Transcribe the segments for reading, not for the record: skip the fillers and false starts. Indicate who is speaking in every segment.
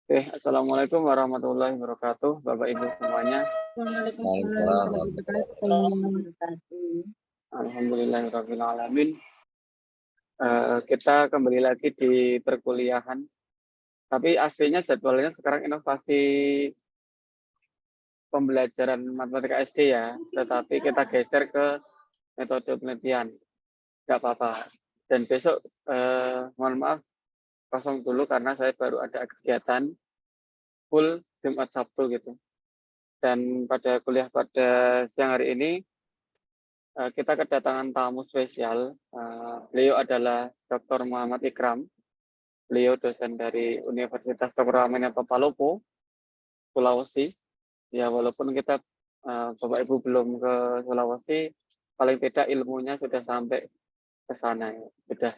Speaker 1: Assalamualaikum warahmatullahi wabarakatuh, Bapak Ibu semuanya.
Speaker 2: Waalaikumsalam
Speaker 3: Waalaikumsalam
Speaker 2: warahmatullahi
Speaker 3: warahmatullahi
Speaker 2: wabarakatuh.
Speaker 3: wabarakatuh.
Speaker 1: Alhamdulillahirabbil alamin. Kita kembali lagi di perkuliahan, tapi aslinya jadwalnya sekarang inovasi pembelajaran matematika SD ya, tetapi kita geser ke metode penelitian. Nggak apa-apa. Dan besok, mohon maaf, kosong dulu karena saya baru ada kegiatan full Jumat Sabtu gitu. Dan pada kuliah pada siang hari ini, kita kedatangan tamu spesial. Beliau adalah Dr. Muhammad Ikram. Beliau dosen dari Universitas Dr. Aminata Palopo, Sulawesi. Ya, walaupun kita Bapak Ibu belum ke Sulawesi, paling tidak ilmunya sudah sampai ke sana. Ya. Sudah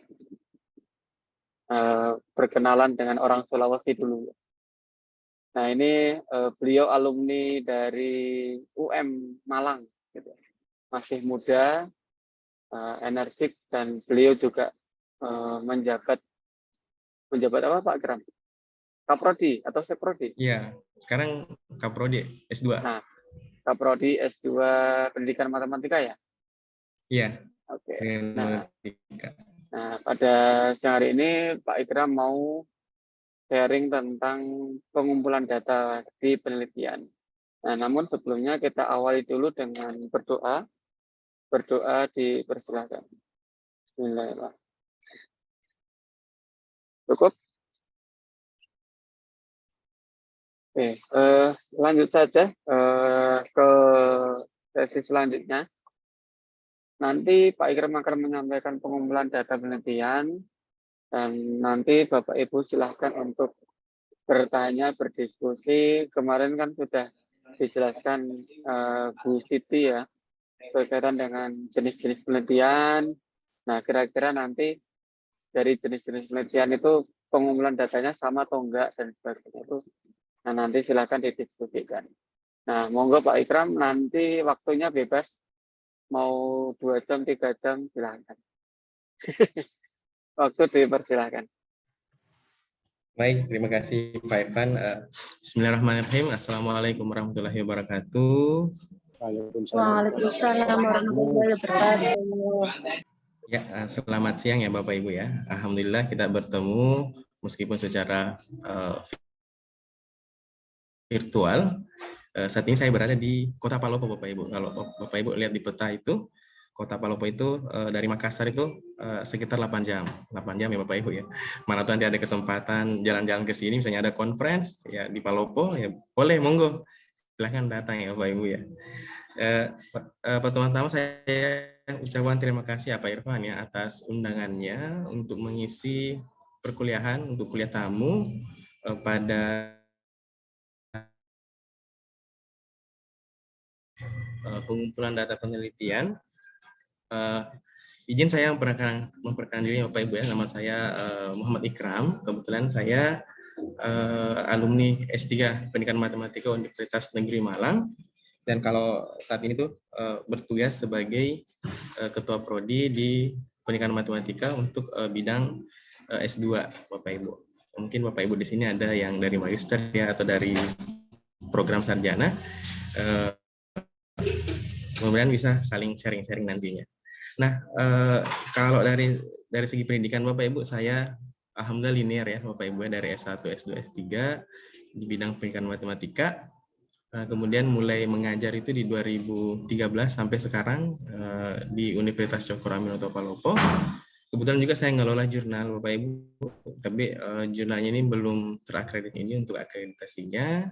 Speaker 1: berkenalan dengan orang Sulawesi dulu. Nah, ini beliau alumni dari UM Malang. Gitu. Masih muda, energik, dan beliau juga menjabat apa Pak Ikram? Kaprodi atau Seprodi?
Speaker 2: Iya, sekarang Kaprodi S2.
Speaker 1: Nah, Kaprodi S2 Pendidikan Matematika ya?
Speaker 2: Iya,
Speaker 1: Oke.
Speaker 2: dengan
Speaker 1: Nah,
Speaker 2: matematika.
Speaker 1: pada siang hari ini Pak Ikram mau sharing tentang pengumpulan data di penelitian. Nah, namun sebelumnya kita awali dulu dengan berdoa. Berdoa dipersilakan. Bismillahirrahmanirrahim. Cukup? Oke, lanjut saja ke sesi selanjutnya. Nanti Pak Ikram akan menyampaikan pengumpulan data penelitian, dan nanti Bapak Ibu silahkan untuk bertanya, berdiskusi. Kemarin kan sudah dijelaskan Bu Siti ya, berkaitan dengan jenis-jenis penelitian. Nah, kira-kira nanti dari jenis-jenis penelitian itu pengumpulan datanya sama atau enggak, dan sebagainya itu. Nah, nanti silahkan didiskusikan. Nah, monggo Pak Ikram, nanti waktunya bebas. Mau 2 jam, 3 jam, silahkan. Waktu dipersilahkan.
Speaker 2: Baik, terima kasih Pak Irfan. Bismillahirrahmanirrahim. Assalamualaikum warahmatullahi wabarakatuh.
Speaker 3: Waalaikumsalam warahmatullahi wabarakatuh.
Speaker 2: Ya, selamat siang ya Bapak Ibu ya. Alhamdulillah kita bertemu meskipun secara virtual. Saat ini saya berada di Kota Palopo Bapak Ibu. Kalau Bapak Ibu lihat di peta itu, Kota Palopo itu dari Makassar itu sekitar 8 jam. 8 jam ya Bapak Ibu ya. Mana tuh nanti ada kesempatan jalan-jalan ke sini, misalnya ada conference ya di Palopo, ya boleh, monggo. Silahkan datang ya Bapak Ibu ya. Pertama-tama saya ucapkan terima kasih ya Pak Irfan ya atas undangannya untuk mengisi perkuliahan untuk kuliah tamu pada pengumpulan data penelitian. Izin saya memperkenalkan diri Bapak Ibu ya, nama saya Muhammad Ikram. Kebetulan saya alumni S3 Pendidikan Matematika Universitas Negeri Malang, dan kalau saat ini tuh bertugas sebagai Ketua Prodi di Pendidikan Matematika untuk bidang S2 Bapak Ibu. Mungkin Bapak Ibu di sini ada yang dari magister ya atau dari program sarjana. Kemudian bisa saling sharing-sharing nantinya. Nah, kalau dari segi pendidikan Bapak Ibu, saya alhamdulillah linear ya Bapak Ibu, dari S1, S2, S3 di bidang pendidikan matematika. Kemudian mulai mengajar itu di 2013 sampai sekarang di Universitas Cokro Aminoto Palopo. Kebetulan juga saya ngelola jurnal Bapak Ibu, tapi jurnalnya ini belum terakredit ini untuk akreditasinya.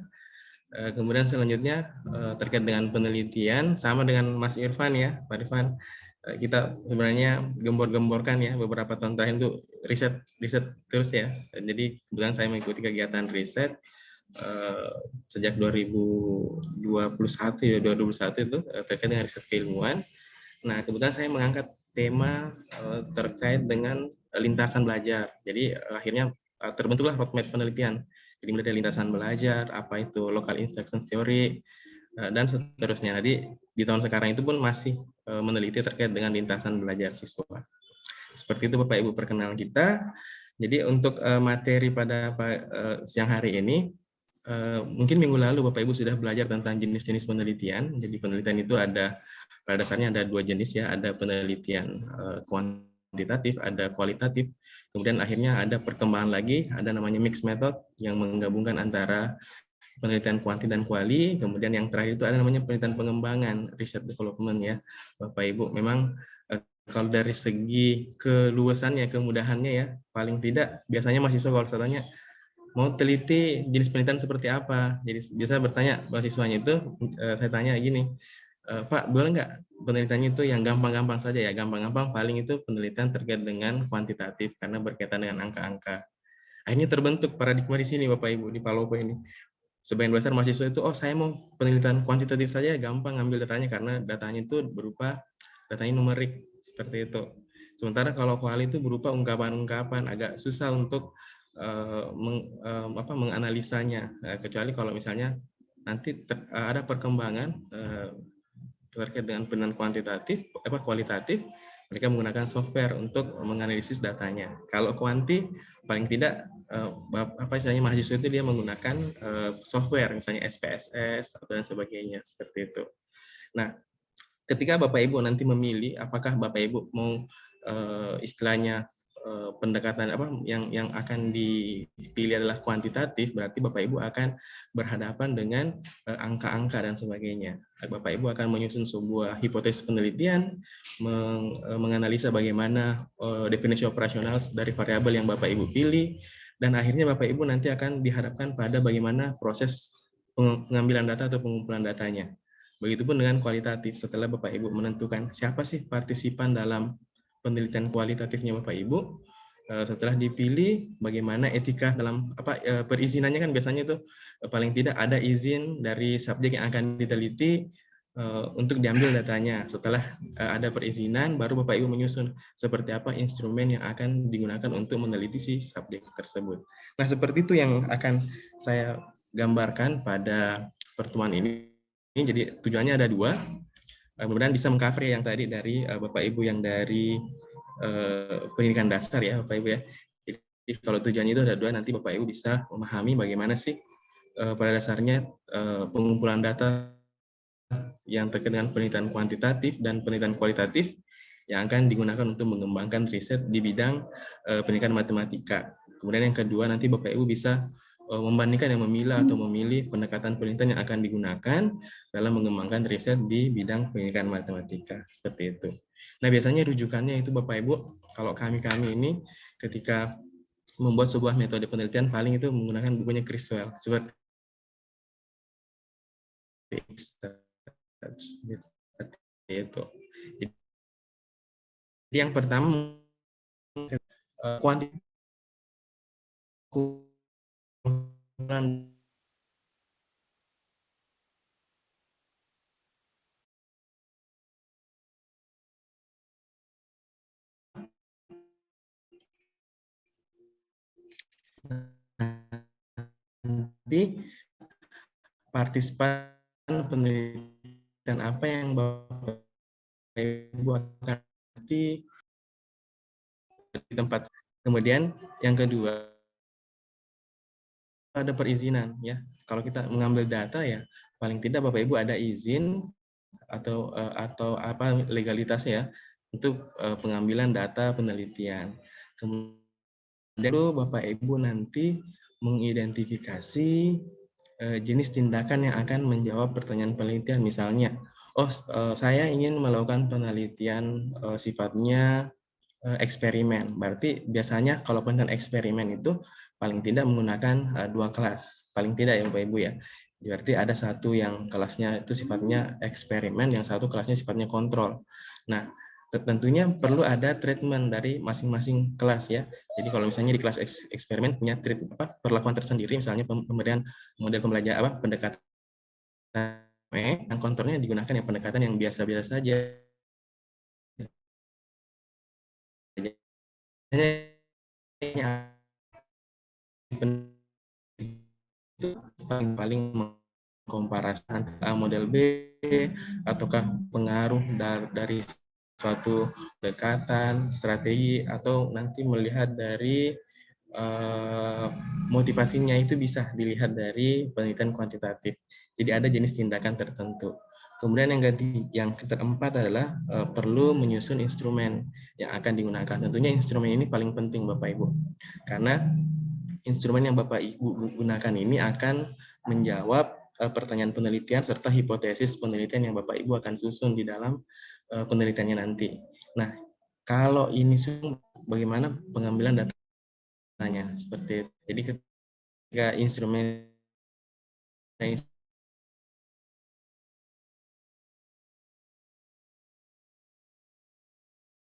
Speaker 2: Kemudian selanjutnya terkait dengan penelitian, sama dengan Mas Irfan ya, Pak Irfan, kita sebenarnya gembor-gemborkan ya beberapa tahun terakhir itu riset terus ya. Jadi kebetulan saya mengikuti kegiatan riset sejak 2021 ya, 2021 itu terkait dengan riset keilmuan. Nah, kebetulan saya mengangkat tema terkait dengan lintasan belajar. Jadi akhirnya terbentuklah roadmap penelitian. Jadi mulai dari lintasan belajar, apa itu local instruction theory, dan seterusnya. Jadi di tahun sekarang itu pun masih meneliti terkait dengan lintasan belajar siswa. Seperti itu Bapak Ibu perkenalan kita. Jadi untuk materi pada siang hari ini, mungkin minggu lalu Bapak Ibu sudah belajar tentang jenis-jenis penelitian. Jadi penelitian itu ada, pada dasarnya ada dua jenis ya, ada penelitian kuantitatif, ada kualitatif. Kemudian akhirnya ada perkembangan lagi, ada namanya mixed method yang menggabungkan antara penelitian kuanti dan kuali. Kemudian yang terakhir itu ada namanya penelitian pengembangan, research development ya, Bapak Ibu. Memang kalau dari segi keluasannya, kemudahannya ya, paling tidak biasanya mahasiswa kalau saya tanya mau teliti jenis penelitian seperti apa. Jadi biasa bertanya mahasiswanya itu, saya tanya gini, Pak, boleh nggak penelitiannya itu yang gampang-gampang saja ya, gampang-gampang paling itu penelitian terkait dengan kuantitatif karena berkaitan dengan angka-angka. Akhirnya terbentuk paradigma di sini Bapak Ibu, di Palopo ini. Sebagian besar mahasiswa itu, oh saya mau penelitian kuantitatif saja, gampang ngambil datanya karena datanya itu berupa datanya numerik seperti itu. Sementara kalau kuali itu berupa ungkapan-ungkapan, agak susah untuk menganalisanya. Kecuali kalau misalnya nanti ada perkembangan terkait dengan penelitian kualitatif, mereka menggunakan software untuk menganalisis datanya. Kalau kuanti, paling tidak istilahnya mahasiswa itu dia menggunakan software, misalnya SPSS dan sebagainya seperti itu. Nah, ketika Bapak Ibu nanti memilih apakah Bapak Ibu mau istilahnya pendekatan yang akan dipilih adalah kuantitatif, berarti Bapak Ibu akan berhadapan dengan angka-angka dan sebagainya. Bapak Ibu akan menyusun sebuah hipotesis penelitian, menganalisa bagaimana definisi operasional dari variabel yang Bapak Ibu pilih, dan akhirnya Bapak Ibu nanti akan dihadapkan pada bagaimana proses pengambilan data atau pengumpulan datanya. Begitupun dengan kualitatif, setelah Bapak Ibu menentukan siapa sih partisipan dalam penelitian kualitatifnya Bapak Ibu, setelah dipilih bagaimana etika dalam perizinannya kan biasanya itu paling tidak ada izin dari subjek yang akan diteliti untuk diambil datanya. Setelah ada perizinan, baru Bapak Ibu menyusun seperti apa instrumen yang akan digunakan untuk meneliti si subjek tersebut. Nah, seperti itu yang akan saya gambarkan pada pertemuan ini. Jadi tujuannya ada dua, mudah-mudahan bisa mengcover yang tadi dari Bapak Ibu yang dari pendidikan dasar ya Bapak Ibu ya. Jadi kalau tujuannya itu ada dua, nanti Bapak Ibu bisa memahami bagaimana sih pada dasarnya pengumpulan data yang terkait dengan penelitian kuantitatif dan penelitian kualitatif yang akan digunakan untuk mengembangkan riset di bidang pendidikan matematika. Kemudian yang kedua, nanti Bapak Ibu bisa membandingkan yang memilih pendekatan penelitian yang akan digunakan dalam mengembangkan riset di bidang pendidikan matematika. Seperti itu. Nah, biasanya rujukannya itu Bapak Ibu, kalau kami ini ketika membuat sebuah metode penelitian paling itu menggunakan bukunya Criswell. Seperti itu. Jadi yang pertama kuantitas nanti partisipan penelitian apa yang Bapak Ibu akan nanti di tempat. Kemudian yang kedua ada perizinan ya. Kalau kita mengambil data ya paling tidak Bapak Ibu ada izin atau apa legalitasnya ya untuk pengambilan data penelitian. Kemudian Bapak Ibu nanti mengidentifikasi jenis tindakan yang akan menjawab pertanyaan penelitian. Misalnya, saya ingin melakukan penelitian sifatnya eksperimen. Berarti biasanya kalau penelitian eksperimen itu paling tidak menggunakan dua kelas. Paling tidak ya Bapak Ibu ya. Berarti ada satu yang kelasnya itu sifatnya eksperimen, yang satu kelasnya sifatnya kontrol. Nah, tentunya perlu ada treatment dari masing-masing kelas ya. Jadi kalau misalnya di kelas eksperimen punya perlakuan tersendiri, misalnya pemberian model pembelajaran pendekatan yang kontrolnya digunakan yang pendekatan yang biasa-biasa saja. Itu paling mengkomparasi antara model B ataukah pengaruh dari suatu pendekatan strategi atau nanti melihat dari motivasinya itu bisa dilihat dari penelitian kuantitatif. Jadi ada jenis tindakan tertentu. Kemudian yang keempat adalah perlu menyusun instrumen yang akan digunakan. Tentunya instrumen ini paling penting Bapak Ibu. Karena instrumen yang Bapak Ibu gunakan ini akan menjawab pertanyaan penelitian serta hipotesis penelitian yang Bapak Ibu akan susun di dalam penelitiannya nanti. Nah, kalau ini bagaimana pengambilan datanya seperti itu. Jadi ketika instrumen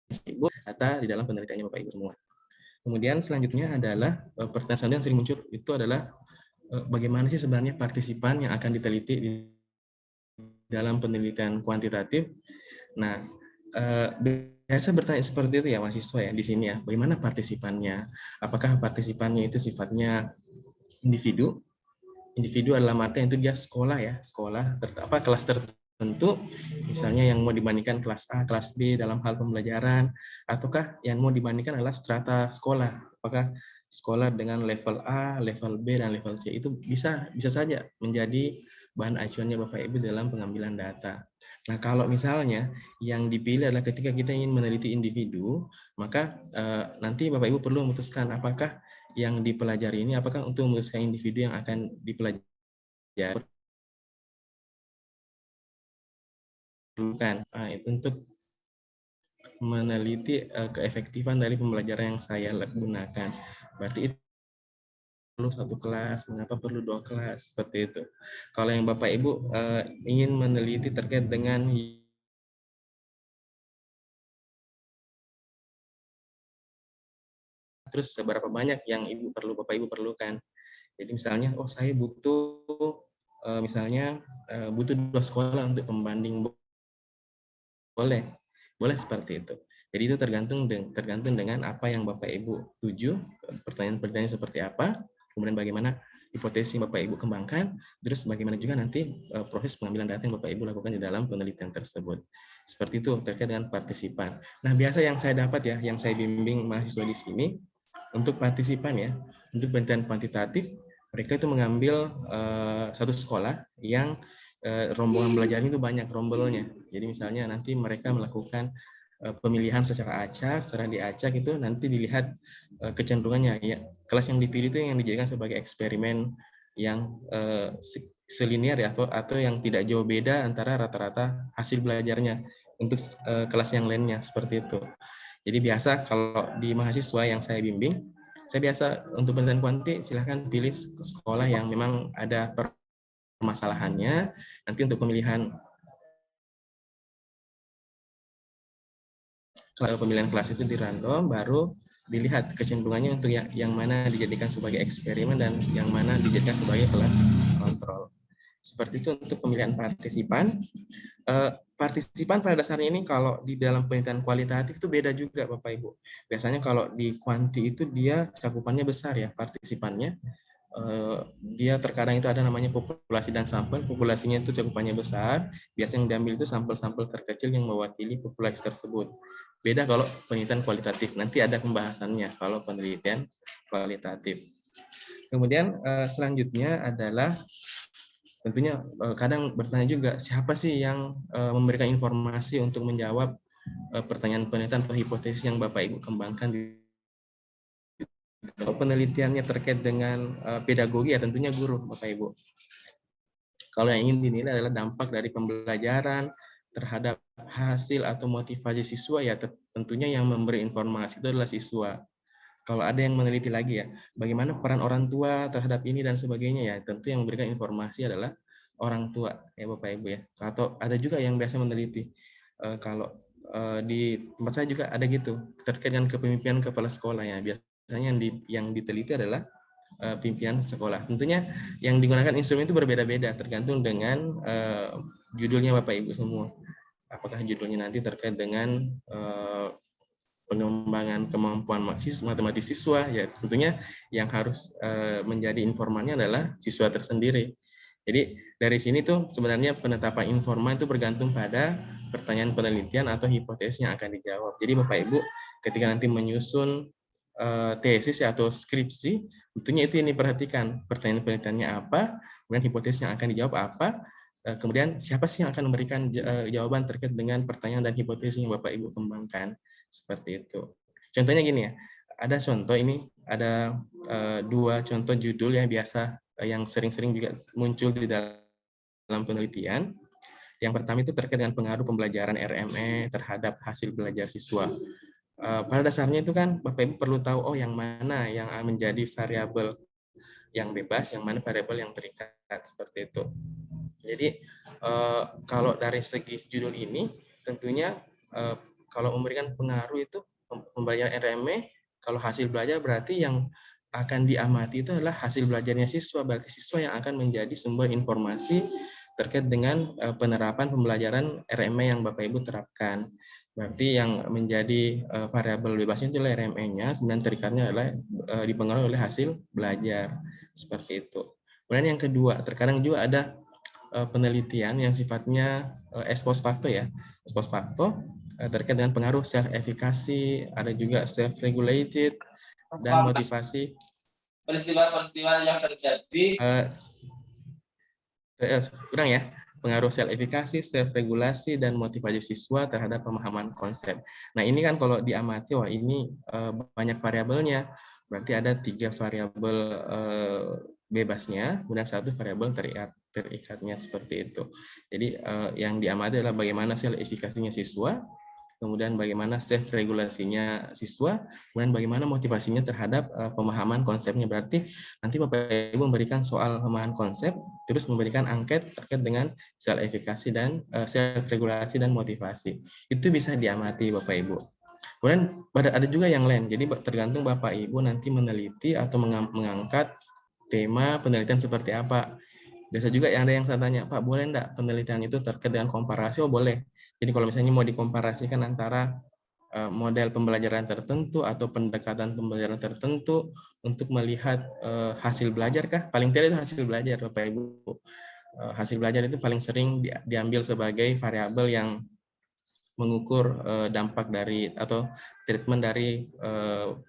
Speaker 2: Ibu data di dalam penelitiannya Bapak Ibu semua. Kemudian selanjutnya adalah pertanyaan yang sering muncul itu adalah bagaimana sih sebenarnya partisipan yang akan diteliti di dalam penelitian kuantitatif. Nah, biasa bertanya seperti itu ya mahasiswa ya di sini ya. Bagaimana partisipannya? Apakah partisipannya itu sifatnya individu? Individu adalah mata itu dia sekolah ya, sekolah kelas tertentu, misalnya yang mau dibandingkan kelas A, kelas B dalam hal pembelajaran, ataukah yang mau dibandingkan adalah strata sekolah, apakah sekolah dengan level A, level B, dan level C itu bisa saja menjadi bahan acuannya Bapak Ibu dalam pengambilan data. Nah, kalau misalnya yang dipilih adalah ketika kita ingin meneliti individu, maka nanti Bapak Ibu perlu memutuskan apakah yang dipelajari ini apakah untuk memutuskan individu yang akan dipelajari bukan untuk meneliti keefektifan dari pembelajaran yang saya gunakan. Berarti itu perlu satu kelas, mengapa perlu 2 kelas, seperti itu. Kalau yang Bapak Ibu ingin meneliti terkait dengan terus seberapa banyak yang Bapak Ibu perlukan. Jadi misalnya, oh saya butuh misalnya butuh 2 sekolah untuk pembanding, boleh seperti itu. Jadi itu tergantung dengan apa yang Bapak Ibu tuju, pertanyaan-pertanyaan seperti apa, kemudian bagaimana hipotesis yang Bapak Ibu kembangkan, terus bagaimana juga nanti proses pengambilan data yang Bapak Ibu lakukan di dalam penelitian tersebut. Seperti itu terkait dengan partisipan. Nah, biasa yang saya dapat ya, yang saya bimbing mahasiswa di sini, untuk partisipan ya, untuk penelitian kuantitatif, mereka itu mengambil satu sekolah yang rombongan belajar itu banyak rombelnya. Jadi misalnya nanti mereka melakukan pemilihan secara acak, secara diacak itu nanti dilihat kecenderungannya. Ya, kelas yang dipilih itu yang dijadikan sebagai eksperimen yang selinier ya, atau yang tidak jauh beda antara rata-rata hasil belajarnya untuk kelas yang lainnya seperti itu. Jadi biasa kalau di mahasiswa yang saya bimbing, saya biasa untuk penelitian kuanti silahkan pilih sekolah yang memang ada permasalahannya. Nanti untuk pemilihan kelas itu di random, baru dilihat kecenderungannya untuk yang mana dijadikan sebagai eksperimen dan yang mana dijadikan sebagai kelas kontrol. Seperti itu untuk pemilihan partisipan. Partisipan pada dasarnya ini kalau di dalam penelitian kualitatif itu beda juga Bapak Ibu. Biasanya kalau di kuanti itu dia cakupannya besar ya partisipannya. Dia terkadang itu ada namanya populasi dan sampel. Populasinya itu cakupannya besar. Biasanya yang diambil itu sampel-sampel terkecil yang mewakili populasi tersebut. Beda kalau penelitian kualitatif. Nanti ada pembahasannya kalau penelitian kualitatif. Kemudian selanjutnya adalah tentunya kadang bertanya juga siapa sih yang memberikan informasi untuk menjawab pertanyaan penelitian atau hipotesis yang Bapak Ibu kembangkan di penelitiannya terkait dengan pedagogi ya tentunya guru Bapak Ibu. Kalau yang ingin dinilai adalah dampak dari pembelajaran terhadap hasil atau motivasi siswa ya tentunya yang memberi informasi itu adalah siswa. Kalau ada yang meneliti lagi ya, bagaimana peran orang tua terhadap ini dan sebagainya ya, tentu yang memberikan informasi adalah orang tua ya Bapak Ibu ya. Atau ada juga yang biasa meneliti. Kalau di tempat saya juga ada gitu terkait dengan kepemimpinan kepala sekolah ya. Biasanya yang diteliti adalah pimpinan sekolah. Tentunya yang digunakan instrumen itu berbeda-beda tergantung dengan judulnya Bapak Ibu semua. Apakah judulnya nanti terkait dengan pengembangan kemampuan matematis siswa, ya tentunya yang harus menjadi informannya adalah siswa tersendiri. Jadi dari sini tuh sebenarnya penetapan informan itu bergantung pada pertanyaan penelitian atau hipotesis yang akan dijawab. Jadi Bapak Ibu ketika nanti menyusun tesis ya, atau skripsi, tentunya itu yang diperhatikan. Pertanyaan penelitiannya apa, kemudian hipotesis yang akan dijawab apa, kemudian siapa sih yang akan memberikan jawaban terkait dengan pertanyaan dan hipotesis yang Bapak Ibu kembangkan. Seperti itu. Contohnya gini ya, ada contoh ini, ada 2 contoh judul yang biasa, yang sering-sering juga muncul di dalam penelitian. Yang pertama itu terkait dengan pengaruh pembelajaran RME terhadap hasil belajar siswa. Pada dasarnya itu kan Bapak Ibu perlu tahu, oh yang mana yang menjadi variabel yang bebas, yang mana variabel yang terikat, seperti itu. Jadi kalau dari segi judul ini, tentunya kalau memberikan pengaruh itu pembelajaran RME, kalau hasil belajar berarti yang akan diamati itu adalah hasil belajarnya siswa, berarti siswa yang akan menjadi sumber informasi terkait dengan penerapan pembelajaran RME yang Bapak Ibu terapkan. Berarti yang menjadi variabel bebasnya itu adalah RME-nya, kemudian terikatnya adalah dipengaruhi oleh hasil belajar. Seperti itu. Kemudian yang kedua, terkadang juga ada penelitian yang sifatnya ex post facto ya. Ex post facto terkait dengan pengaruh self-efficacy, ada juga self-regulated, dan motivasi.
Speaker 4: Peristiwa-peristiwa yang terjadi.
Speaker 2: Kurang ya. Pengaruh self-efficacy, self-regulasi, dan motivasi siswa terhadap pemahaman konsep. Nah ini kan kalau diamati, wah ini banyak variabelnya. Berarti ada 3 variabel bebasnya, kemudian 1 variabel terikatnya, seperti itu. Jadi yang diamati adalah bagaimana self-effikasinya siswa, kemudian bagaimana self-regulasinya siswa, kemudian bagaimana motivasinya terhadap pemahaman konsepnya. Berarti nanti Bapak Ibu memberikan soal pemahaman konsep, terus memberikan angket terkait dengan self-effikasi dan self-regulasi dan motivasi. Itu bisa diamati Bapak Ibu. Kemudian ada juga yang lain, jadi tergantung Bapak Ibu nanti meneliti atau mengangkat tema penelitian seperti apa. Biasa juga ada yang saya tanya, Pak boleh enggak penelitian itu terkait dengan komparasi? Oh boleh. Jadi kalau misalnya mau dikomparasikan antara model pembelajaran tertentu atau pendekatan pembelajaran tertentu untuk melihat hasil belajar kah? Paling tidak itu hasil belajar Bapak Ibu. Hasil belajar itu paling sering diambil sebagai variabel yang mengukur dampak dari atau treatment dari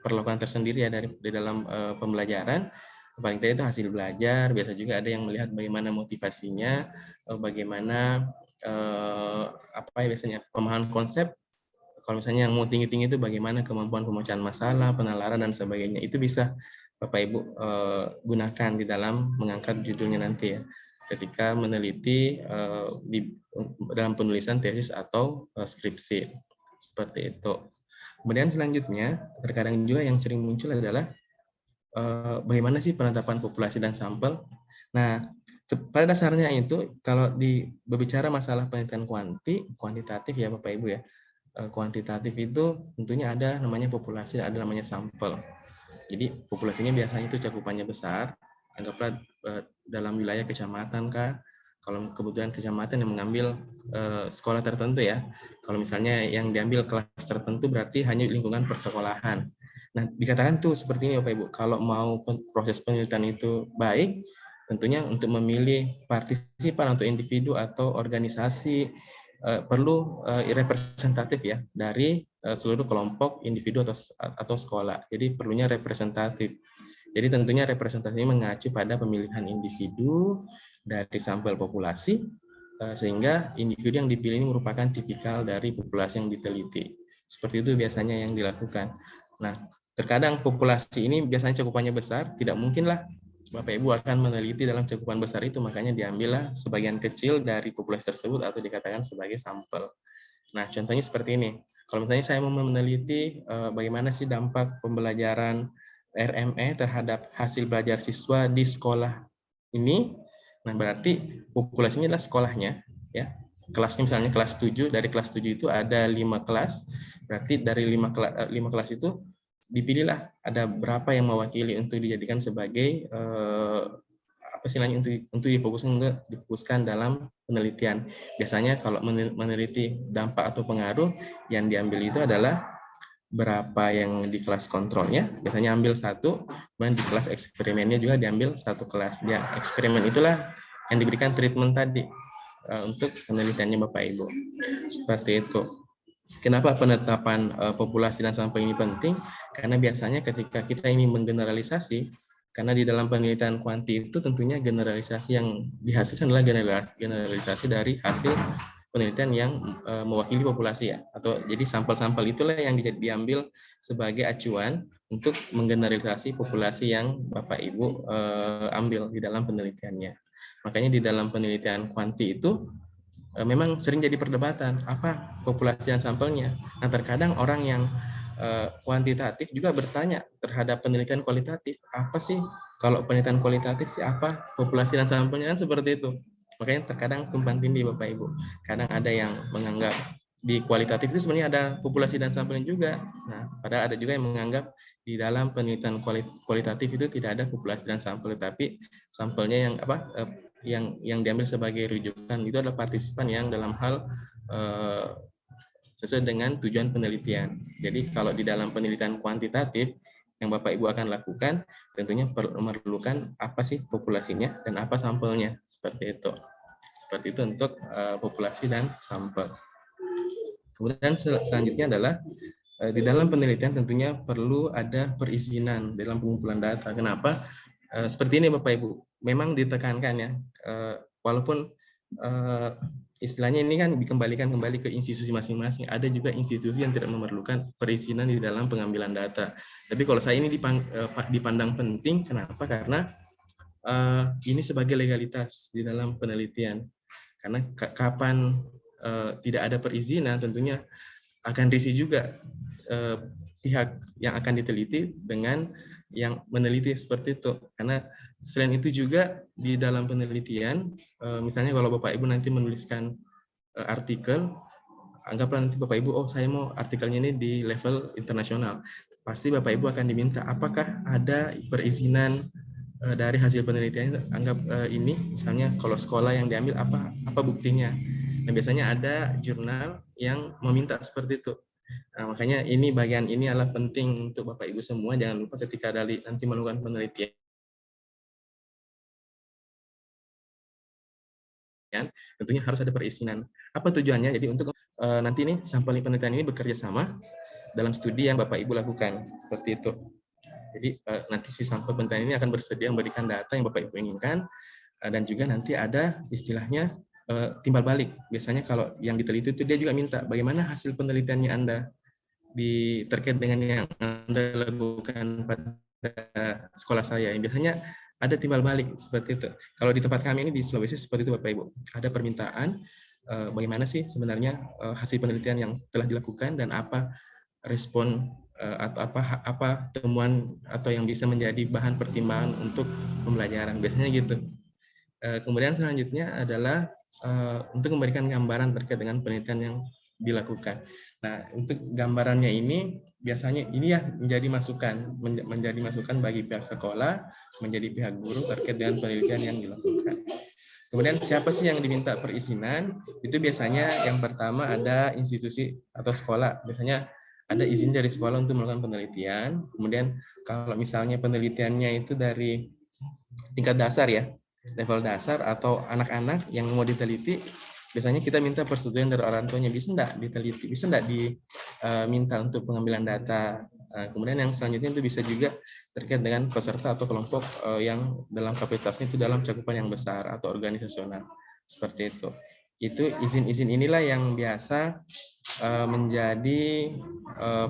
Speaker 2: perlakuan tersendiri ya di dalam pembelajaran. Paling tidak itu hasil belajar. Biasa juga ada yang melihat bagaimana motivasinya, bagaimana apa ya biasanya pemahaman konsep. Kalau misalnya yang mau tinggi-tinggi itu bagaimana kemampuan pemecahan masalah, penalaran dan sebagainya. Itu bisa Bapak Ibu gunakan di dalam mengangkat judulnya nanti ya, ketika meneliti dalam penulisan tesis atau skripsi, seperti itu. Kemudian selanjutnya terkadang juga yang sering muncul adalah bagaimana sih penetapan populasi dan sampel. Nah, pada dasarnya itu kalau berbicara masalah penelitian kuantitatif ya Bapak Ibu ya, kuantitatif itu tentunya ada namanya populasi, ada namanya sampel. Jadi populasinya biasanya itu cakupannya besar, anggaplah dalam wilayah kecamatan kah, kalau kebetulan kecamatan yang mengambil sekolah tertentu ya, kalau misalnya yang diambil kelas tertentu berarti hanya lingkungan persekolahan. Nah dikatakan tuh seperti ini Bapak Ibu, kalau mau proses penelitian itu baik, tentunya untuk memilih partisipan atau individu atau organisasi perlu representatif ya dari seluruh kelompok individu atau sekolah. Jadi perlunya representatif. Jadi tentunya representasi ini mengacu pada pemilihan individu dari sampel populasi sehingga individu yang dipilih ini merupakan tipikal dari populasi yang diteliti. Seperti itu biasanya yang dilakukan. Nah, terkadang populasi ini biasanya cakupannya besar, tidak mungkinlah Bapak Ibu akan meneliti dalam cakupan besar itu, makanya diambillah sebagian kecil dari populasi tersebut atau dikatakan sebagai sampel. Nah, contohnya seperti ini. Kalau misalnya saya mau meneliti bagaimana sih dampak pembelajaran RME terhadap hasil belajar siswa di sekolah ini, nah berarti populasinya adalah sekolahnya, ya. Kelasnya misalnya kelas 7, dari kelas 7 itu ada 5 kelas, berarti dari 5 kelas itu dipilihlah ada berapa yang mewakili untuk dijadikan sebagai apa sih namanya untuk difokuskan dalam penelitian. Biasanya kalau meneliti dampak atau pengaruh yang diambil itu adalah berapa yang di kelas kontrolnya, biasanya ambil 1, dan di kelas eksperimennya juga diambil 1 kelas. Ya, eksperimen itulah yang diberikan treatment tadi untuk penelitiannya Bapak Ibu. Seperti itu. Kenapa penetapan populasi dan sampel ini penting? Karena biasanya ketika kita ini menggeneralisasi, karena di dalam penelitian kuanti itu tentunya generalisasi yang dihasilkan adalah generalisasi dari hasil penelitian yang mewakili populasi ya, atau jadi sampel-sampel itulah yang diambil sebagai acuan untuk menggeneralisasi populasi yang Bapak Ibu ambil di dalam penelitiannya. Makanya di dalam penelitian kuanti itu memang sering jadi perdebatan apa populasi dan sampelnya. Nah, terkadang orang yang kuantitatif juga bertanya terhadap penelitian kualitatif, apa sih kalau penelitian kualitatif sih apa populasi dan sampelnya, kan seperti itu. Makanya terkadang tumpang tindih Bapak Ibu. Kadang ada yang menganggap di kualitatif itu sebenarnya ada populasi dan sampelnya juga. Nah, padahal ada juga yang menganggap di dalam penelitian kualitatif itu tidak ada populasi dan sampel, tapi sampelnya yang yang diambil sebagai rujukan itu adalah partisipan yang dalam hal sesuai dengan tujuan penelitian. Jadi kalau di dalam penelitian kuantitatif yang Bapak Ibu akan lakukan, tentunya memerlukan apa sih populasinya dan apa sampelnya, seperti itu. Seperti itu untuk populasi dan sampel. Kemudian selanjutnya adalah di dalam penelitian tentunya perlu ada perizinan dalam pengumpulan data. Kenapa? Seperti ini Bapak Ibu, memang ditekankan ya, walaupun istilahnya ini kan dikembalikan kembali ke institusi masing-masing. Ada juga institusi yang tidak memerlukan perizinan di dalam pengambilan data. Tapi kalau saya ini dipandang penting, kenapa? Karena ini sebagai legalitas di dalam penelitian. Karena kapan tidak ada perizinan, tentunya akan risih juga pihak yang akan diteliti dengan yang meneliti seperti itu. Karena selain itu juga di dalam penelitian, misalnya kalau Bapak Ibu nanti menuliskan artikel, anggaplah nanti Bapak Ibu, oh saya mau artikelnya ini di level internasional. Pasti Bapak Ibu akan diminta, apakah ada perizinan dari hasil penelitian, anggap ini, misalnya kalau sekolah yang diambil, apa buktinya. Nah, biasanya ada jurnal yang meminta seperti itu. Nah, makanya ini bagian ini adalah penting untuk Bapak Ibu semua. Jangan lupa ketika nanti melakukan penelitian, tentunya harus ada perizinan. Apa tujuannya? Jadi untuk nanti ini sampel penelitian ini bekerja sama dalam studi yang Bapak Ibu lakukan, seperti itu. Jadi nanti si sampel penelitian ini akan bersedia memberikan data yang Bapak Ibu inginkan, dan juga nanti ada istilahnya timbal balik. Biasanya kalau yang diteliti itu dia juga minta bagaimana hasil penelitiannya Anda terkait dengan yang Anda lakukan pada sekolah saya. Biasanya ada timbal balik seperti itu. Kalau di tempat kami ini di Sulawesi seperti itu Bapak Ibu. Ada permintaan bagaimana sih sebenarnya hasil penelitian yang telah dilakukan dan apa respon atau apa temuan atau yang bisa menjadi bahan pertimbangan untuk pembelajaran. Biasanya gitu. Kemudian selanjutnya adalah untuk memberikan gambaran terkait dengan penelitian yang dilakukan. Nah, untuk gambarannya ini biasanya ini ya menjadi masukan bagi pihak sekolah, menjadi pihak guru terkait dengan penelitian yang dilakukan. Kemudian siapa sih yang diminta perizinan? Itu biasanya yang pertama ada institusi atau sekolah. Biasanya ada izin dari sekolah untuk melakukan penelitian. Kemudian kalau misalnya penelitiannya itu dari tingkat dasar ya, level dasar atau anak-anak yang mau diteliti, biasanya kita minta persetujuan dari orang tuanya, bisa enggak diteliti, bisa enggak diminta untuk pengambilan data. Kemudian yang selanjutnya itu bisa juga terkait dengan peserta atau kelompok yang dalam kapasitasnya itu dalam cakupan yang besar atau organisasional, seperti itu. Itu izin-izin inilah yang biasa menjadi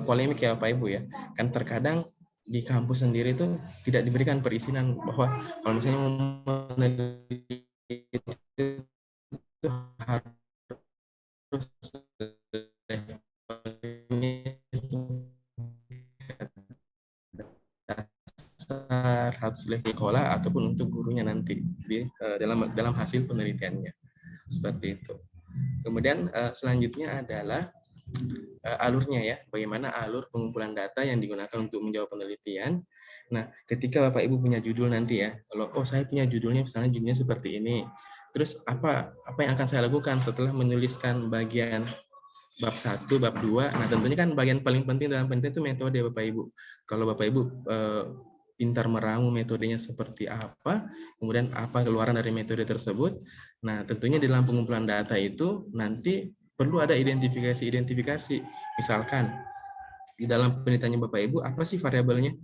Speaker 2: polemik ya Bapak Ibu ya. Kan terkadang di kampus sendiri itu tidak diberikan perizinan bahwa kalau misalnya mau meneliti itu harus harus oleh sekolah ataupun untuk gurunya nanti di dalam hasil penelitiannya, seperti itu. Kemudian selanjutnya adalah alurnya ya, bagaimana alur pengumpulan data yang digunakan untuk menjawab penelitian. Nah, ketika Bapak Ibu punya judul nanti ya, kalau saya punya judulnya misalnya judulnya seperti ini, terus apa yang akan saya lakukan setelah menuliskan bagian bab 1, bab 2. Nah, tentunya kan bagian paling penting dalam penelitian itu metode Bapak Ibu. Kalau Bapak Ibu pintar meramu metodenya seperti apa, kemudian apa keluaran dari metode tersebut. Nah, tentunya di dalam pengumpulan data itu nanti perlu ada identifikasi. Misalkan di dalam penelitiannya Bapak Ibu, apa sih variabelnya?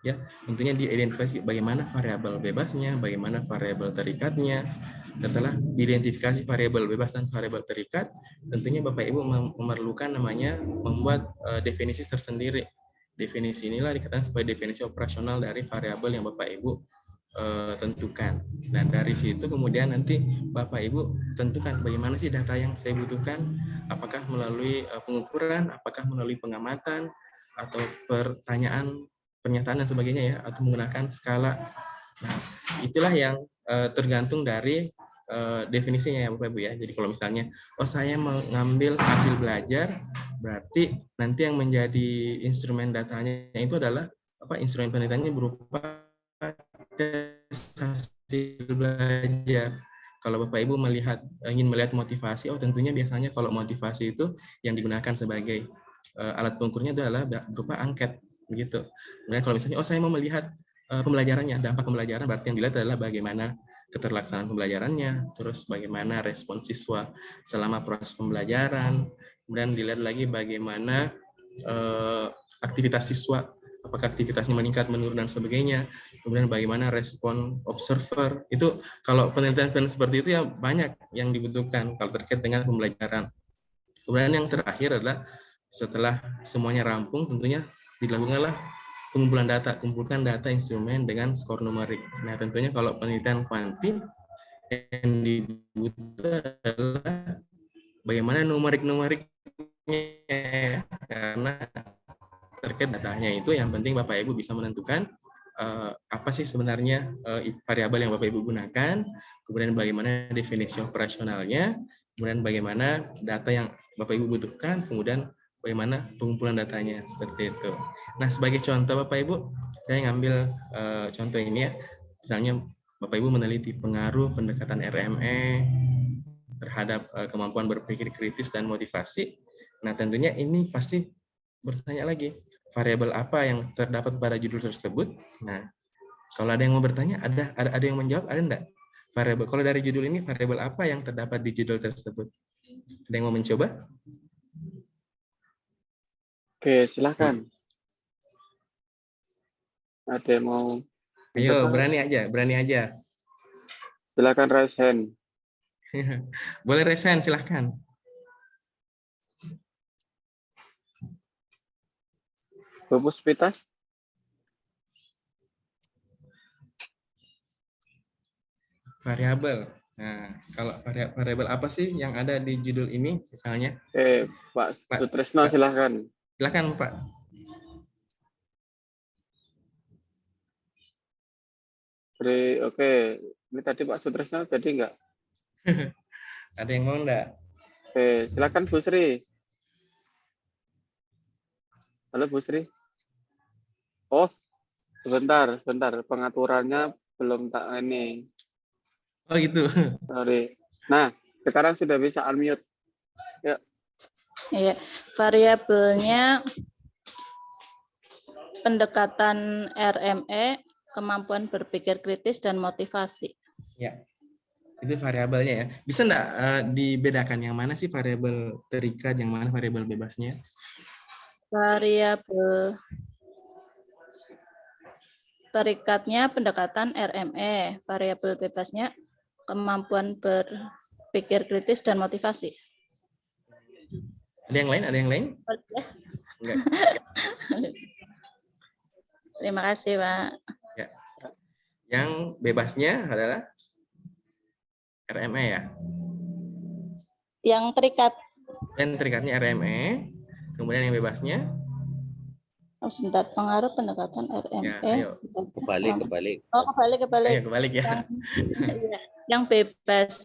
Speaker 2: Ya, tentunya diidentifikasi bagaimana variabel bebasnya, bagaimana variabel terikatnya. Setelah diidentifikasi variabel bebas dan variabel terikat, tentunya Bapak Ibu memerlukan namanya membuat definisi tersendiri. Definisi inilah dikatakan sebagai definisi operasional dari variabel yang Bapak Ibu tentukan. Nah, dari situ kemudian nanti Bapak Ibu tentukan bagaimana sih data yang saya butuhkan, apakah melalui pengukuran, apakah melalui pengamatan, atau pernyataan dan sebagainya ya, atau menggunakan skala. Nah, itulah yang tergantung dari definisinya ya Bapak Ibu ya. Jadi kalau misalnya, saya mengambil hasil belajar, berarti nanti yang menjadi instrumen datanya itu adalah instrumen penelitiannya berupa tes hasil belajar. Kalau Bapak Ibu ingin melihat motivasi, tentunya biasanya kalau motivasi itu yang digunakan sebagai alat pengukurnya adalah berupa angket, begitu. Kemudian kalau misalnya, saya mau melihat pembelajarannya, dampak pembelajaran, berarti yang dilihat adalah bagaimana keterlaksanaan pembelajarannya, terus bagaimana respon siswa selama proses pembelajaran, kemudian dilihat lagi bagaimana aktivitas siswa, apakah aktivitasnya meningkat, menurun, dan sebagainya. Kemudian bagaimana respon observer. Itu kalau penelitian seperti itu ya banyak yang dibutuhkan kalau terkait dengan pembelajaran. Kemudian yang terakhir adalah setelah semuanya rampung, tentunya dilakukanlah pengumpulan data, kumpulkan data instrumen dengan skor numerik. Nah, tentunya kalau penelitian kuanti yang dibutuhkan adalah bagaimana numerik-numeriknya, karena terkait datanya itu yang penting Bapak Ibu bisa menentukan apa sih sebenarnya variabel yang Bapak Ibu gunakan, kemudian bagaimana definisi operasionalnya, kemudian bagaimana data yang Bapak Ibu butuhkan, kemudian bagaimana pengumpulan datanya, seperti itu. Nah, sebagai contoh Bapak Ibu, saya ngambil contoh ini ya, misalnya Bapak Ibu meneliti pengaruh pendekatan RME terhadap kemampuan berpikir kritis dan motivasi. Nah, tentunya ini pasti bertanya lagi, variabel apa yang terdapat pada judul tersebut. Nah, kalau ada yang mau bertanya, ada yang menjawab, ada enggak? Variabel, kalau dari judul ini, variabel apa yang terdapat di judul tersebut? Ada yang mau mencoba?
Speaker 1: Oke, silakan. Ada yang mau?
Speaker 2: Ayo, berani aja.
Speaker 1: Silakan raise hand.
Speaker 2: Boleh raise hand, silahkan.
Speaker 1: Bu Puspita?
Speaker 2: Variabel. Nah, kalau variabel apa sih yang ada di judul ini, misalnya?
Speaker 1: Pak Sutrisno, silakan.
Speaker 2: Silakan, Pak.
Speaker 1: Oke, ini tadi Pak Sutrisno jadi enggak?
Speaker 2: Ada yang mau enggak?
Speaker 1: Oke, silakan Bu Sri. Halo Bu Sri. Oh, sebentar. Pengaturannya belum tak ini.
Speaker 2: Oh gitu.
Speaker 1: Sorry. Nah, sekarang sudah bisa unmute. Ya.
Speaker 3: Iya, variabelnya pendekatan RME, kemampuan berpikir kritis dan motivasi.
Speaker 2: Ya, itu variabelnya ya. Bisa enggak dibedakan yang mana sih variabel terikat, yang mana variabel bebasnya?
Speaker 3: Variabel terikatnya pendekatan RME, variabel bebasnya kemampuan berpikir kritis dan motivasi.
Speaker 2: Ada yang lain? Enggak.
Speaker 3: Terima kasih, Pak.
Speaker 2: Ya. Yang bebasnya adalah RME ya.
Speaker 3: Yang terikat.
Speaker 2: Yang terikatnya RME, kemudian yang bebasnya?
Speaker 3: Sebentar, pengaruh pendekatan RME.
Speaker 2: Ya, ayo.
Speaker 5: Kebalik.
Speaker 3: Oh, kebalik.
Speaker 2: Ayo, kebalik ya.
Speaker 3: Yang bebasnya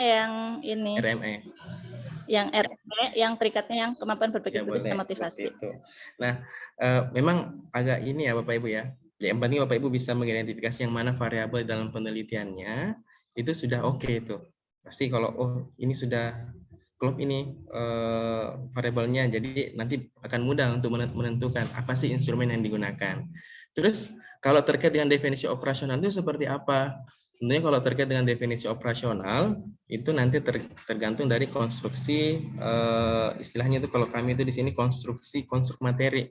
Speaker 3: yang ini.
Speaker 2: RME.
Speaker 3: Yang RME, yang terikatnya yang kemampuan berpikir kritis dan motivasi.
Speaker 2: Itu. Nah, memang agak ini ya Bapak Ibu ya. Yang penting Bapak Ibu bisa mengidentifikasi yang mana variabel dalam penelitiannya, itu sudah oke itu. Pasti kalau ini sudah klop ini variabelnya, jadi nanti akan mudah untuk menentukan apa sih instrumen yang digunakan. Terus kalau terkait dengan definisi operasional itu seperti apa? Tentunya kalau terkait dengan definisi operasional itu nanti tergantung dari konstruksi, istilahnya itu kalau kami itu di sini konstruk materi.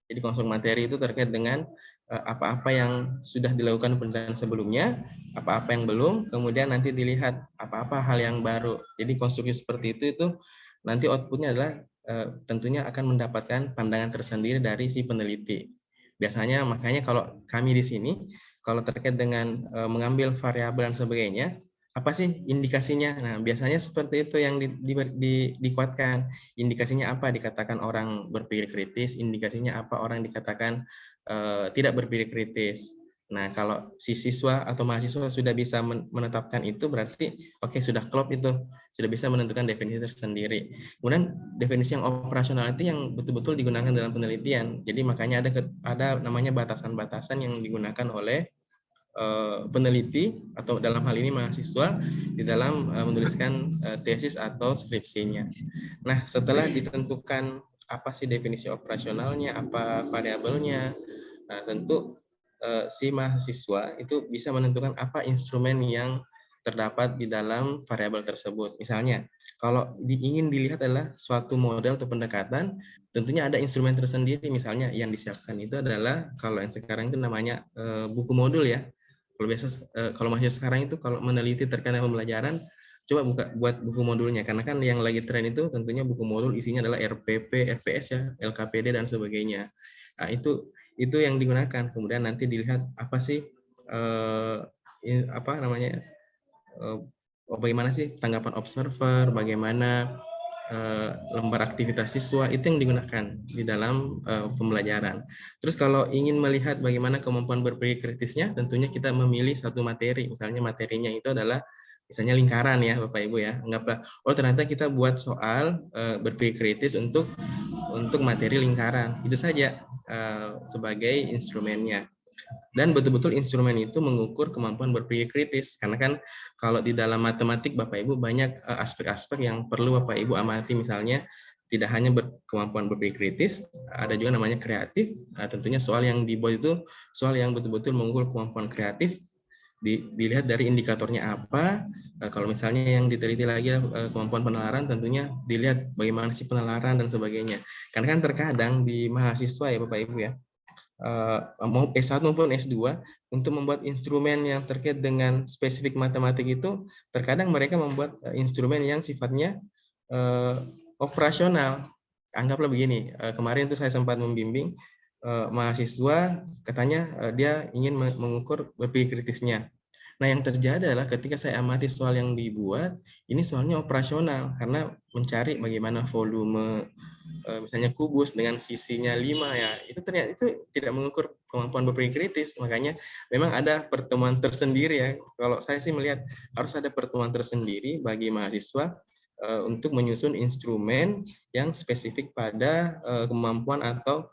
Speaker 2: Jadi konstruk materi itu terkait dengan apa-apa yang sudah dilakukan penelitian sebelumnya, apa-apa yang belum, kemudian nanti dilihat apa-apa hal yang baru. Jadi konstruksi seperti itu nanti outputnya adalah tentunya akan mendapatkan pandangan tersendiri dari si peneliti. Biasanya makanya kalau kami di sini kalau terkait dengan mengambil variabel dan sebagainya, apa sih indikasinya? Nah, biasanya seperti itu yang dikuatkan. Indikasinya apa? Dikatakan orang berpikir kritis, indikasinya apa? Orang dikatakan tidak berpikir kritis. Nah, kalau si siswa atau mahasiswa sudah bisa menetapkan itu, berarti oke, sudah klop itu, sudah bisa menentukan definisi tersendiri. Kemudian definisi yang operasional itu yang betul-betul digunakan dalam penelitian. Jadi makanya ada namanya batasan-batasan yang digunakan oleh peneliti atau dalam hal ini mahasiswa di dalam menuliskan tesis atau skripsinya. Nah, setelah ditentukan apa sih definisi operasionalnya, apa variabelnya, nah tentu si mahasiswa itu bisa menentukan apa instrumen yang terdapat di dalam variabel tersebut. Misalnya, kalau ingin dilihat adalah suatu model atau pendekatan, tentunya ada instrumen tersendiri. Misalnya yang disiapkan itu adalah kalau yang sekarang itu namanya buku modul ya. Kalau biasa kalau mahasiswa sekarang itu kalau meneliti terkait dengan pembelajaran, coba buat buku modulnya karena kan yang lagi tren itu tentunya buku modul isinya adalah RPP, RPS ya, LKPD dan sebagainya. Nah, itu yang digunakan. Kemudian nanti dilihat apa sih apa namanya bagaimana sih tanggapan observer, bagaimana lembar aktivitas siswa, itu yang digunakan di dalam pembelajaran. Terus kalau ingin melihat bagaimana kemampuan berpikir kritisnya, tentunya kita memilih satu materi. Misalnya materinya itu adalah misalnya lingkaran ya Bapak Ibu ya. Anggaplah, oh ternyata kita buat soal berpikir kritis untuk materi lingkaran. Itu saja sebagai instrumennya. Dan betul-betul instrumen itu mengukur kemampuan berpikir kritis. Karena kan kalau di dalam matematik Bapak Ibu banyak aspek-aspek yang perlu Bapak Ibu amati. Misalnya tidak hanya kemampuan berpikir kritis, ada juga namanya kreatif. Tentunya soal yang dibuat itu soal yang betul-betul mengukur kemampuan kreatif. Dilihat dari indikatornya apa. Kalau misalnya yang diteliti lagi kemampuan penalaran, tentunya dilihat bagaimana sih penalaran dan sebagainya. Karena kan terkadang di mahasiswa ya Bapak Ibu ya, mau S1 maupun S2 untuk membuat instrumen yang terkait dengan spesifik matematik itu terkadang mereka membuat instrumen yang sifatnya operasional. Anggaplah begini, kemarin itu saya sempat membimbing mahasiswa, katanya dia ingin mengukur berpikir kritisnya. Nah, yang terjadi adalah ketika saya amati soal yang dibuat, ini soalnya operasional karena mencari bagaimana volume misalnya kubus dengan sisinya 5 ya, itu ternyata itu tidak mengukur kemampuan berpikir kritis. Makanya memang ada pertemuan tersendiri ya. Kalau saya sih melihat harus ada pertemuan tersendiri bagi mahasiswa untuk menyusun instrumen yang spesifik pada kemampuan atau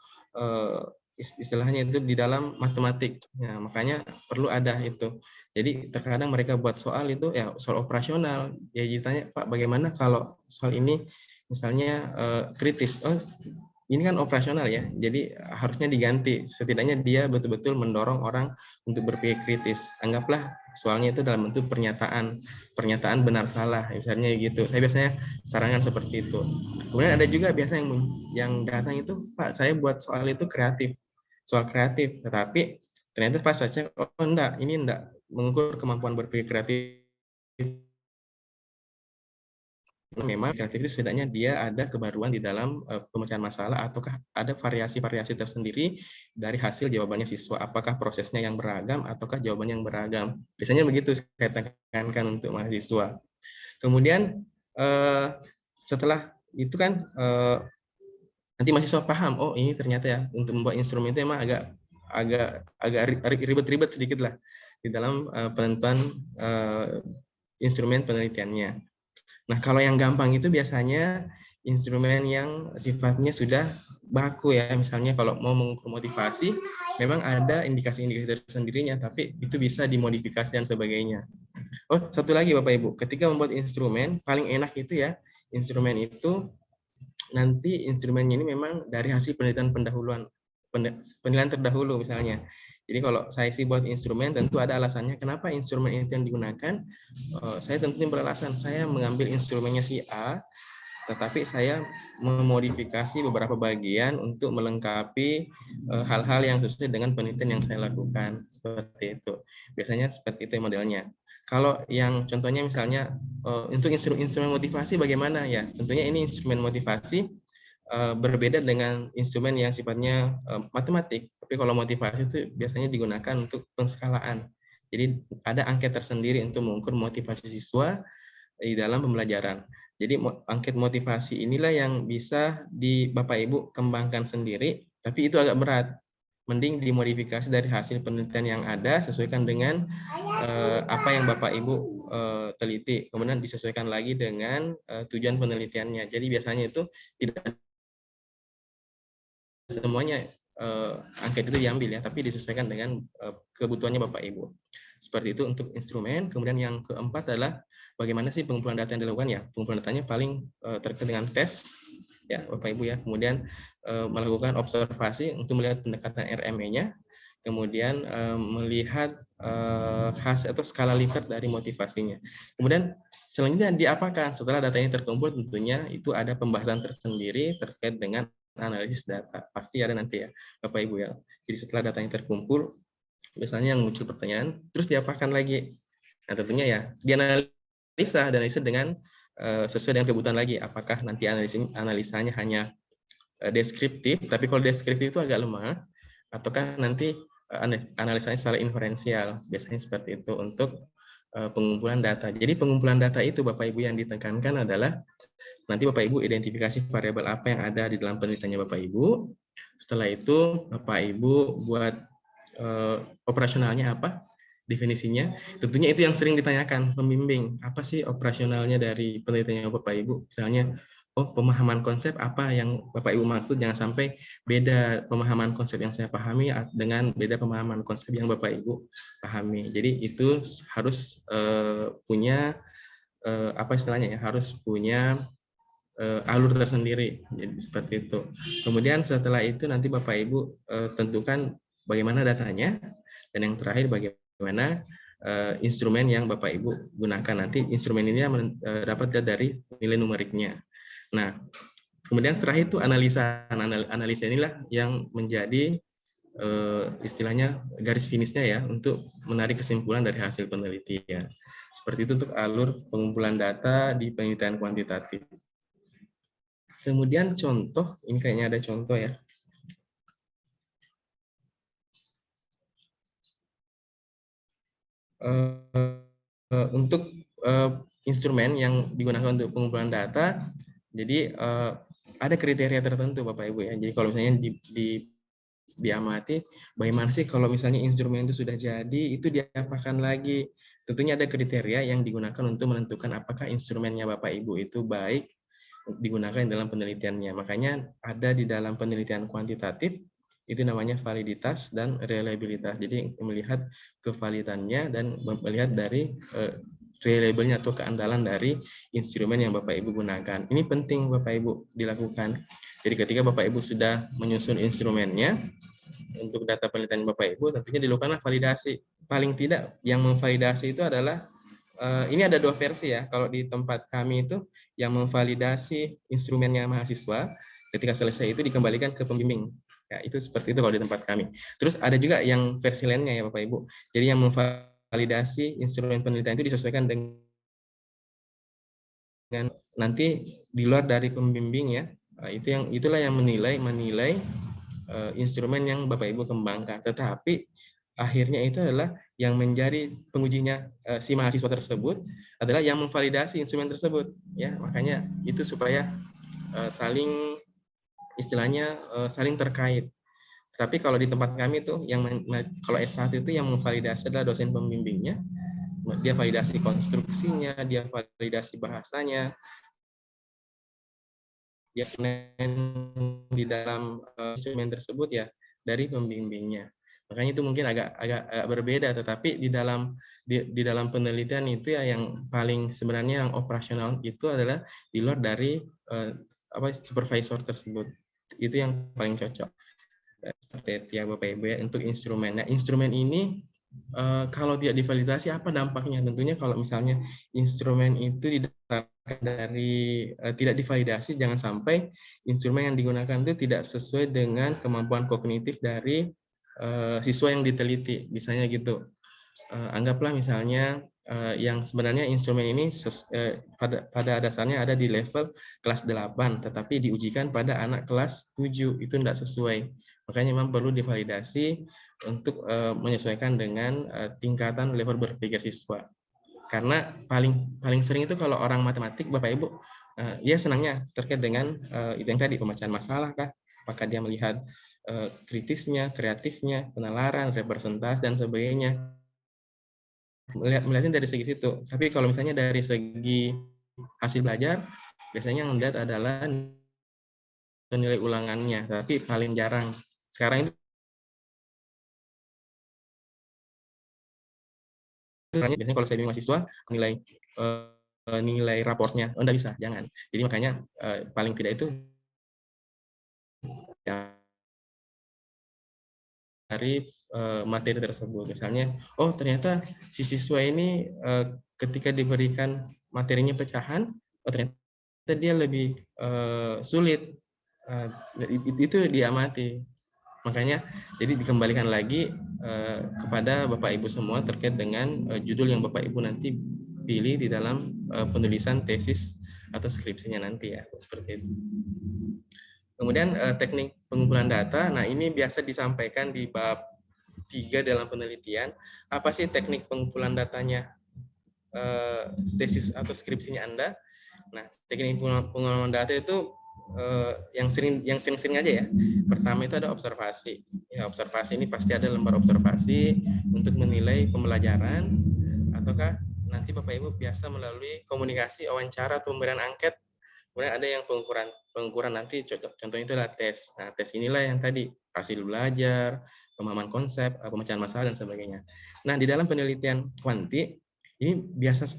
Speaker 2: istilahnya itu di dalam matematik. Ya, makanya perlu ada itu. Jadi terkadang mereka buat soal itu ya soal operasional. Ya ditanya, Pak, bagaimana kalau soal ini misalnya kritis? Oh, ini kan operasional ya. Jadi harusnya diganti. Setidaknya dia betul-betul mendorong orang untuk berpikir kritis. Anggaplah soalnya itu dalam bentuk pernyataan benar salah, misalnya gitu. Saya biasanya sarankan seperti itu. Kemudian ada juga biasa yang datang itu, Pak, saya buat soal itu soal kreatif, tetapi ternyata pas saya cek, oh enggak, ini enggak mengukur kemampuan berpikir kreatif. Memang kreatif itu setidaknya dia ada kebaruan di dalam pemecahan masalah ataukah ada variasi-variasi tersendiri dari hasil jawabannya siswa. Apakah prosesnya yang beragam ataukah jawabannya yang beragam. Biasanya begitu saya tekankan untuk mahasiswa. Kemudian setelah itu kan nanti mahasiswa paham, oh ini ternyata ya untuk membuat instrumen itu emang agak ribet-ribet sedikit lah di dalam penentuan instrumen penelitiannya. Nah, kalau yang gampang itu biasanya instrumen yang sifatnya sudah baku ya. Misalnya kalau mau mengukur motivasi, memang ada indikasi-indikasi tersendirinya, tapi itu bisa dimodifikasi dan sebagainya. Oh, satu lagi Bapak Ibu, ketika membuat instrumen, paling enak itu ya, instrumen itu nanti instrumennya ini memang dari hasil penelitian penilaian terdahulu misalnya. Jadi kalau saya sih buat instrumen tentu ada alasannya kenapa instrumen itu yang digunakan. Saya tentunya beralasan saya mengambil instrumennya si A, tetapi saya memodifikasi beberapa bagian untuk melengkapi hal-hal yang sesuai dengan penelitian yang saya lakukan. Seperti itu. Biasanya seperti itu modelnya. Kalau yang contohnya misalnya untuk instrumen motivasi bagaimana ya? Tentunya ini instrumen motivasi berbeda dengan instrumen yang sifatnya matematik. Tapi kalau motivasi itu biasanya digunakan untuk pengskalaan. Jadi ada angket tersendiri untuk mengukur motivasi siswa di dalam pembelajaran. Jadi angket motivasi inilah yang bisa di Bapak Ibu kembangkan sendiri, tapi itu agak berat. Mending dimodifikasi dari hasil penelitian yang ada, sesuaikan dengan apa yang Bapak Ibu teliti, kemudian disesuaikan lagi dengan tujuan penelitiannya. Jadi biasanya itu tidak semuanya angket itu diambil ya, tapi disesuaikan dengan kebutuhannya Bapak Ibu. Seperti itu untuk instrumen. Kemudian yang keempat adalah bagaimana sih pengumpulan data yang dilakukan ya? Pengumpulan datanya paling terkait dengan tes ya Bapak Ibu ya. Kemudian melakukan observasi untuk melihat pendekatan RME-nya. Kemudian melihat hasil atau skala lipat dari motivasinya. Kemudian selanjutnya diapakan setelah data ini terkumpul, tentunya itu ada pembahasan tersendiri terkait dengan analisis data. Pasti ada nanti ya Bapak Ibu ya. Jadi setelah datanya terkumpul, misalnya yang muncul pertanyaan, terus diapakan lagi. Nah tentunya ya dianalisa dengan sesuai dengan kebutuhan lagi. Apakah nanti analisanya hanya deskriptif, tapi kalau deskriptif itu agak lemah, ataukah nanti analisanya secara inferensial. Biasanya seperti itu untuk pengumpulan data. Jadi pengumpulan data itu Bapak Ibu yang ditekankan adalah nanti Bapak Ibu identifikasi variabel apa yang ada di dalam penelitiannya Bapak Ibu. Setelah itu Bapak Ibu buat operasionalnya apa, definisinya. Tentunya itu yang sering ditanyakan pembimbing. Apa sih operasionalnya dari penelitiannya Bapak Ibu? Misalnya, oh pemahaman konsep apa yang Bapak Ibu maksud, jangan sampai beda pemahaman konsep yang saya pahami dengan beda pemahaman konsep yang Bapak Ibu pahami. Jadi itu harus punya apa istilahnya ya, harus punya alur tersendiri. Jadi seperti itu. Kemudian setelah itu nanti Bapak Ibu tentukan bagaimana datanya, dan yang terakhir bagaimana instrumen yang Bapak Ibu gunakan. Nanti instrumen ini dapat dari nilai numeriknya. Nah, kemudian terakhir itu analisa. Analisa inilah yang menjadi istilahnya garis finishnya ya untuk menarik kesimpulan dari hasil penelitian. Seperti itu untuk alur pengumpulan data di penelitian kuantitatif. Kemudian contoh, ini kayaknya ada contoh ya. Untuk instrumen yang digunakan untuk pengumpulan data, jadi ada kriteria tertentu Bapak Ibu ya. Jadi kalau misalnya diamati, bagaimana sih kalau misalnya instrumen itu sudah jadi, itu diapakan lagi. Tentunya ada kriteria yang digunakan untuk menentukan apakah instrumennya Bapak Ibu itu baik digunakan dalam penelitiannya. Makanya ada di dalam penelitian kuantitatif, itu namanya validitas dan reliabilitas. Jadi melihat kevalidannya dan melihat dari reliable-nya atau keandalan dari instrumen yang Bapak Ibu gunakan. Ini penting Bapak Ibu dilakukan. Jadi ketika Bapak Ibu sudah menyusun instrumennya, untuk data penelitian Bapak Ibu, tentunya dilakukanlah validasi. Paling tidak yang memvalidasi itu adalah, ini ada dua versi ya. Kalau di tempat kami itu, yang memvalidasi instrumennya mahasiswa, ketika selesai itu dikembalikan ke pembimbing. Ya, itu seperti itu kalau di tempat kami. Terus ada juga yang versi lainnya ya Bapak Ibu. Jadi yang memvalidasi instrumen penelitian itu disesuaikan dengan nanti di luar dari pembimbing ya. Itulah yang menilai instrumen yang Bapak Ibu kembangkan. Tetapi akhirnya itu adalah yang menjadi pengujinya si mahasiswa tersebut adalah yang memvalidasi instrumen tersebut ya. Makanya itu supaya saling istilahnya saling terkait. Tapi kalau di tempat kami itu yang kalau S1 itu yang memvalidasi adalah dosen pembimbingnya. Dia validasi konstruksinya, dia validasi bahasanya, dia di dalam instrumen tersebut ya dari pembimbingnya. Makanya itu mungkin agak berbeda, tetapi di dalam penelitian itu ya yang paling sebenarnya yang operasional itu adalah di luar dari supervisor tersebut. Itu yang paling cocok. Seperti itu ya Bapak Ibu ya untuk instrumennya. Instrumen ini kalau tidak divalidasi apa dampaknya? Tentunya kalau misalnya instrumen itu didasarkan dari tidak divalidasi, jangan sampai instrumen yang digunakan itu tidak sesuai dengan kemampuan kognitif dari siswa yang diteliti, misalnya gitu. Anggaplah misalnya yang sebenarnya instrumen ini pada dasarnya ada di level kelas 8, tetapi diujikan pada anak kelas 7, itu tidak sesuai. Makanya memang perlu divalidasi untuk menyesuaikan dengan tingkatan level berpikir siswa. Karena paling sering itu kalau orang matematik, Bapak Ibu, ya senangnya terkait dengan itu yang tadi, pembacaan masalah kah? Apakah dia melihat kritisnya, kreatifnya, penalaran, representasi, dan sebagainya. Melihatnya dari segi situ. Tapi kalau misalnya dari segi hasil belajar, biasanya yang melihat adalah nilai ulangannya, tapi paling jarang. Sekarang itu biasanya kalau saya bimbing mahasiswa nilai raportnya, enggak bisa, jangan. Jadi makanya paling tidak itu dari materi tersebut. Misalnya, oh ternyata si siswa ini ketika diberikan materinya pecahan, oh ternyata dia lebih sulit. Itu diamati. Makanya jadi dikembalikan lagi kepada Bapak Ibu semua terkait dengan judul yang Bapak Ibu nanti pilih di dalam penulisan tesis atau skripsinya nanti ya, seperti itu. Kemudian teknik pengumpulan data, nah ini biasa disampaikan di bab 3 dalam penelitian. Apa sih teknik pengumpulan datanya tesis atau skripsinya Anda? Nah, teknik pengumpulan data itu yang sering aja ya. Pertama itu ada observasi. Ya, observasi ini pasti ada lembar observasi untuk menilai pembelajaran, ataukah nanti Bapak Ibu biasa melalui komunikasi, wawancara, atau pemberian angket. Kemudian ada yang pengukuran nanti contohnya itu adalah tes. Nah, tes inilah yang tadi hasil belajar, pemahaman konsep, pemecahan masalah dan sebagainya. Nah, di dalam penelitian kuanti ini bisa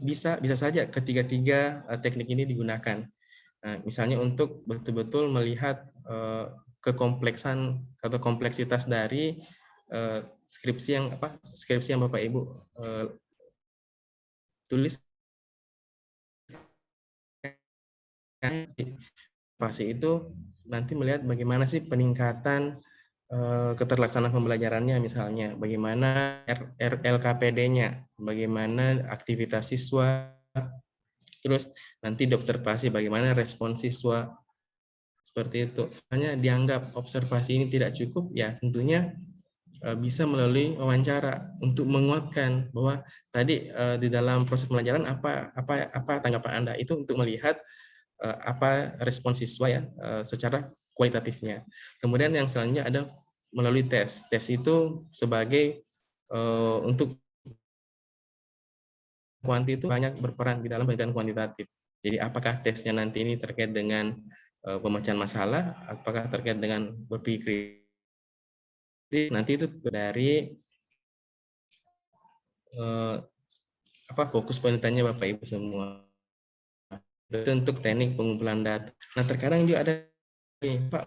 Speaker 2: saja ketiga-tiga teknik ini digunakan. Nah, misalnya untuk betul-betul melihat kekompleksan atau kompleksitas dari skripsi yang Bapak Ibu tulis. Fase itu nanti melihat bagaimana sih peningkatan keterlaksanaan pembelajarannya, misalnya bagaimana LKPD-nya, bagaimana aktivitas siswa, terus nanti diobservasi bagaimana respon siswa, seperti itu. Hanya dianggap observasi ini tidak cukup, ya tentunya bisa melalui wawancara untuk menguatkan bahwa tadi di dalam proses pembelajaran apa tanggapan Anda itu untuk melihat apa respon siswa ya secara kualitatifnya. Kemudian yang selanjutnya ada melalui tes. Tes itu sebagai untuk kuanti itu banyak berperan di dalam penelitian kuantitatif. Jadi apakah tesnya nanti ini terkait dengan pemecahan masalah, apakah terkait dengan berpikir nanti itu dari fokus penelitiannya Bapak Ibu semua. Itu untuk teknik pengumpulan data. Nah, terkadang juga ada Pak,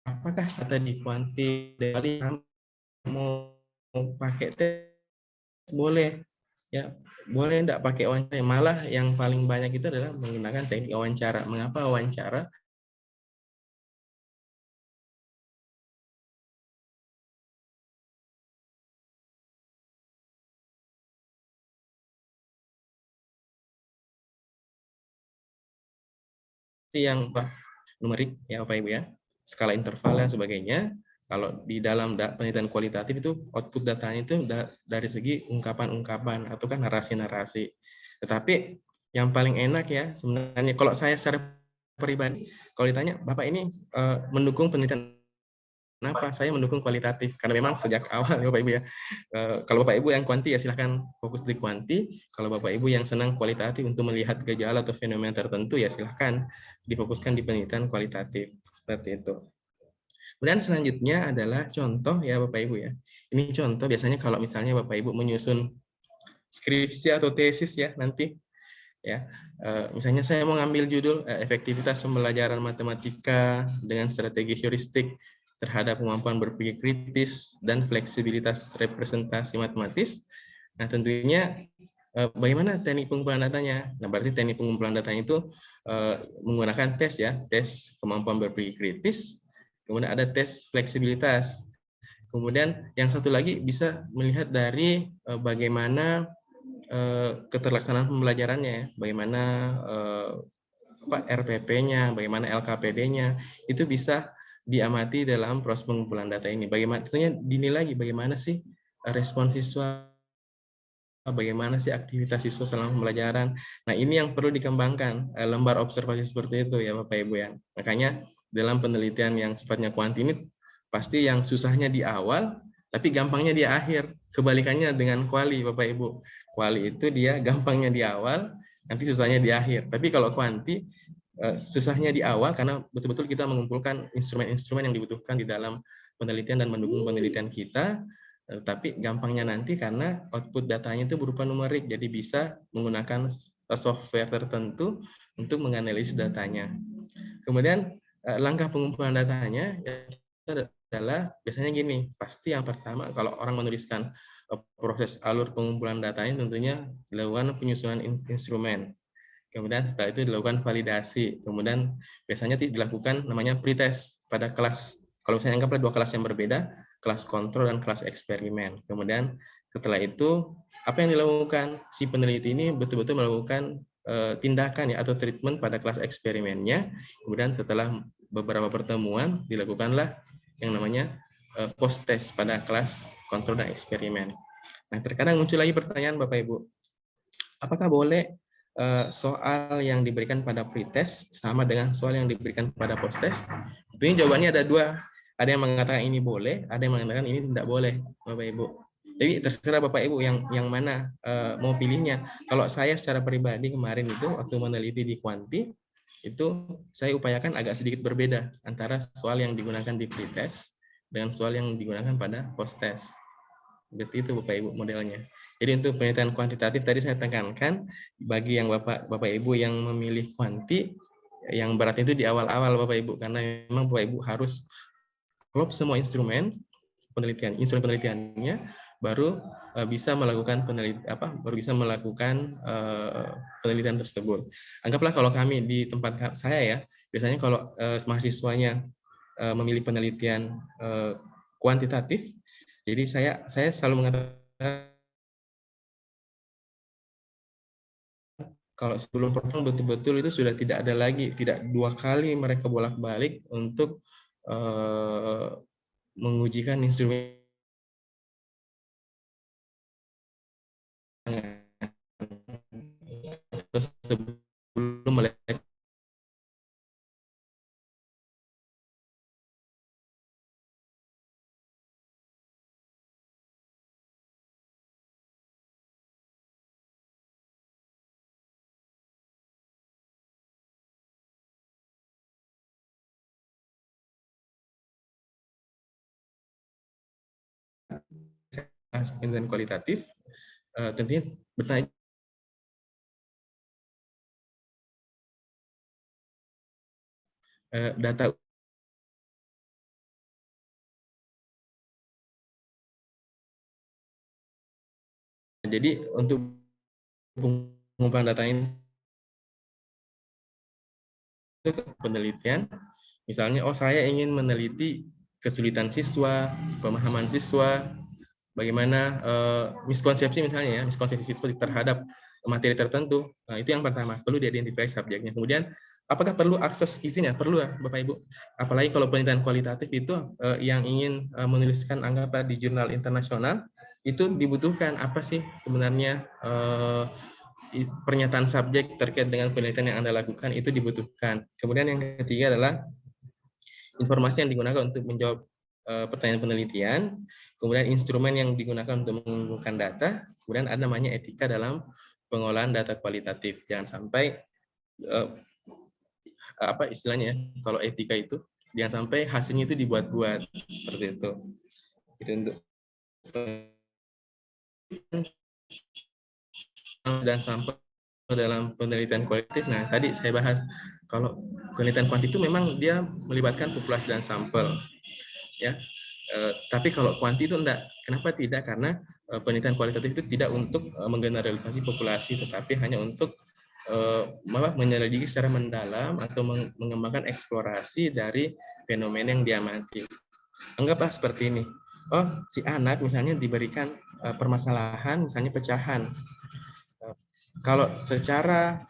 Speaker 2: apakah tadi kuanti dari mau pakai tes boleh ya, boleh enggak pakai wawancara? Malah yang paling banyak itu adalah menggunakan teknik wawancara. Mengapa wawancara? Yang numerik ya Bapak Ibu ya, skala interval dan sebagainya. Kalau di dalam penelitian kualitatif itu output datanya itu dari segi ungkapan-ungkapan atau kan narasi-narasi. Tetapi yang paling enak ya sebenarnya kalau saya secara pribadi, kalau ditanya Bapak ini mendukung penelitian kenapa? Saya mendukung kualitatif karena memang sejak awal ya Bapak Ibu ya. Kalau Bapak Ibu yang kuanti ya silahkan fokus di kuanti. Kalau Bapak Ibu yang senang kualitatif untuk melihat gejala atau fenomena tertentu ya silahkan difokuskan di penelitian kualitatif seperti itu. Kemudian selanjutnya adalah contoh ya Bapak Ibu ya. Ini contoh biasanya kalau misalnya Bapak Ibu menyusun skripsi atau tesis ya nanti ya. Misalnya saya mau ngambil judul efektivitas pembelajaran matematika dengan strategi heuristik terhadap kemampuan berpikir kritis dan fleksibilitas representasi matematis. Nah, tentunya bagaimana teknik pengumpulan datanya? Nah, berarti teknik pengumpulan datanya itu menggunakan tes ya, tes kemampuan berpikir kritis, kemudian ada tes fleksibilitas. Kemudian yang satu lagi bisa melihat dari bagaimana keterlaksanaan pembelajarannya, bagaimana RPP-nya, bagaimana LKPD-nya, itu bisa diamati dalam proses pengumpulan data ini. Bagaimana tentunya dinilai lagi bagaimana sih respon siswa, bagaimana sih aktivitas siswa selama pembelajaran. Nah, ini yang perlu dikembangkan, lembar observasi seperti itu ya Bapak Ibu ya. Makanya dalam penelitian yang sifatnya kuanti ini pasti yang susahnya di awal, tapi gampangnya di akhir. Kebalikannya dengan kuali Bapak Ibu. Kuali itu dia gampangnya di awal, nanti susahnya di akhir. Tapi kalau kuanti susahnya di awal karena betul-betul kita mengumpulkan instrumen-instrumen yang dibutuhkan di dalam penelitian dan mendukung penelitian kita. Tapi gampangnya nanti karena output datanya itu berupa numerik, jadi bisa menggunakan software tertentu untuk menganalisis datanya. Kemudian langkah pengumpulan datanya adalah biasanya gini, pasti yang pertama kalau orang menuliskan proses alur pengumpulan datanya tentunya dilakukan penyusunan instrumen. Kemudian setelah itu dilakukan validasi. Kemudian biasanya dilakukan namanya pretest pada kelas. Kalau misalnya anggaplah dua kelas yang berbeda, kelas kontrol dan kelas eksperimen. Kemudian setelah itu apa yang dilakukan? Si peneliti ini betul-betul melakukan tindakan ya atau treatment pada kelas eksperimennya. Kemudian setelah beberapa pertemuan dilakukanlah yang namanya post test pada kelas kontrol dan eksperimen. Nah, terkadang muncul lagi pertanyaan Bapak Ibu, apakah boleh soal yang diberikan pada pretest sama dengan soal yang diberikan pada post test? Ini jawabannya ada dua. Ada yang mengatakan ini boleh, ada yang mengatakan ini tidak boleh, Bapak Ibu. Jadi terserah Bapak Ibu yang mana mau pilihnya. Kalau saya secara pribadi kemarin itu waktu meneliti di kuanti, itu saya upayakan agak sedikit berbeda antara soal yang digunakan di pretest dengan soal yang digunakan pada post test. Seperti itu Bapak Ibu modelnya. Jadi untuk penelitian kuantitatif tadi saya tekankan bagi yang Bapak Ibu yang memilih kuanti, yang berat itu di awal-awal Bapak Ibu, karena memang Bapak Ibu harus klop semua instrumen penelitiannya, baru bisa melakukan penelitian tersebut. Anggaplah kalau kami di tempat saya ya, biasanya kalau mahasiswanya memilih penelitian kuantitatif, jadi saya selalu mengatakan kalau sebelum program betul-betul itu sudah tidak ada lagi, tidak dua kali mereka bolak-balik untuk mengujikan instrumen sebelum mereka dan kualitatif, tentunya bertanya data. Jadi untuk pengumpulan data ini penelitian, misalnya saya ingin meneliti kesulitan siswa, pemahaman siswa, bagaimana miskonsepsi misalnya ya, miskonsepsi siswa terhadap materi tertentu. Nah, itu yang pertama, perlu diidentifikasi subjeknya. Kemudian apakah perlu akses izinnya? Perlu ya Bapak Ibu. Apalagi kalau penelitian kualitatif itu yang ingin menuliskan anggaplah di jurnal internasional, itu dibutuhkan apa sih sebenarnya pernyataan subjek terkait dengan penelitian yang Anda lakukan itu dibutuhkan. Kemudian yang ketiga adalah informasi yang digunakan untuk menjawab pertanyaan penelitian, kemudian instrumen yang digunakan untuk mengumpulkan data, kemudian ada namanya etika dalam pengolahan data kualitatif. Jangan sampai apa istilahnya kalau etika itu jangan sampai hasilnya itu dibuat-buat seperti itu. Itu untuk dan sampel dalam penelitian kualitatif. Nah, tadi saya bahas kalau penelitian kuantitatif itu memang dia melibatkan populasi dan sampel. ya. Tapi kalau kuanti itu enggak. Kenapa tidak? Karena penelitian kualitatif itu tidak untuk menggeneralisasi populasi, tetapi hanya untuk menyelidiki secara mendalam atau mengembangkan eksplorasi dari fenomena yang diamati. Anggaplah seperti ini. Oh, si anak misalnya diberikan permasalahan, misalnya pecahan. Kalau secara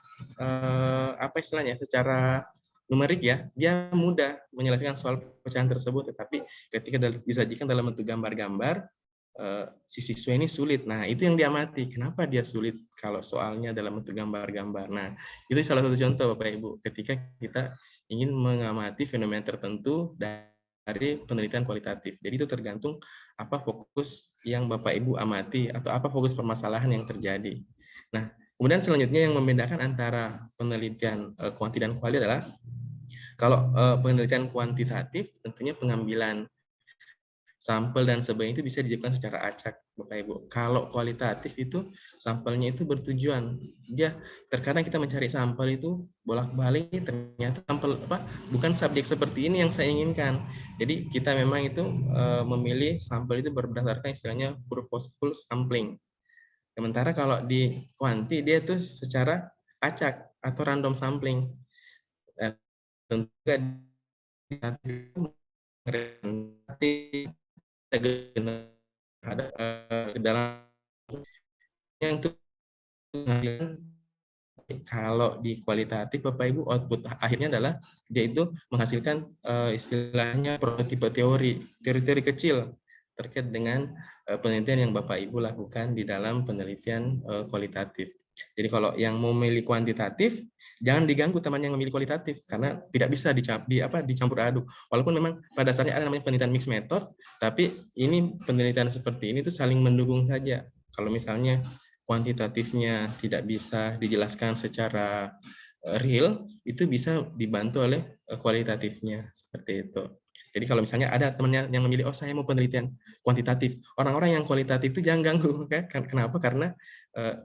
Speaker 2: apa istilahnya, secara numerik ya, dia mudah menyelesaikan soal pecahan tersebut, tetapi ketika disajikan dalam bentuk gambar-gambar, si siswa ini sulit. Nah, itu yang diamati. Kenapa dia sulit kalau soalnya dalam bentuk gambar-gambar? Nah, itu salah satu contoh Bapak Ibu ketika kita ingin mengamati fenomena tertentu dari penelitian kualitatif. Jadi itu tergantung apa fokus yang Bapak Ibu amati atau apa fokus permasalahan yang terjadi. Nah, kemudian selanjutnya yang membedakan antara penelitian kuanti dan kuali adalah kalau penelitian kuantitatif tentunya pengambilan sampel dan sebagainya itu bisa dilakukan secara acak, Bapak Ibu. Kalau kualitatif itu sampelnya itu bertujuan. Dia terkadang kita mencari sampel itu bolak-balik, ternyata sampel bukan subjek seperti ini yang saya inginkan. Jadi kita memang itu memilih sampel itu berdasarkan istilahnya purposeful sampling. Sementara kalau di kuanti dia itu secara acak atau random sampling. Tentu ada dalam yang itu kalau di kualitatif Bapak Ibu output akhirnya adalah dia itu menghasilkan istilahnya prototipe teori kecil terkait dengan penelitian yang Bapak Ibu lakukan di dalam penelitian kualitatif. Jadi kalau yang memilih kuantitatif, jangan diganggu teman yang memilih kualitatif karena tidak bisa dicampur aduk. Walaupun memang pada dasarnya ada namanya penelitian mixed method, tapi ini penelitian seperti ini tuh saling mendukung saja. Kalau misalnya kuantitatifnya tidak bisa dijelaskan secara real, itu bisa dibantu oleh kualitatifnya seperti itu. Jadi kalau misalnya ada temannya yang memilih, oh saya mau penelitian kuantitatif, orang-orang yang kualitatif itu jangan ganggu, kan? Kenapa? Karena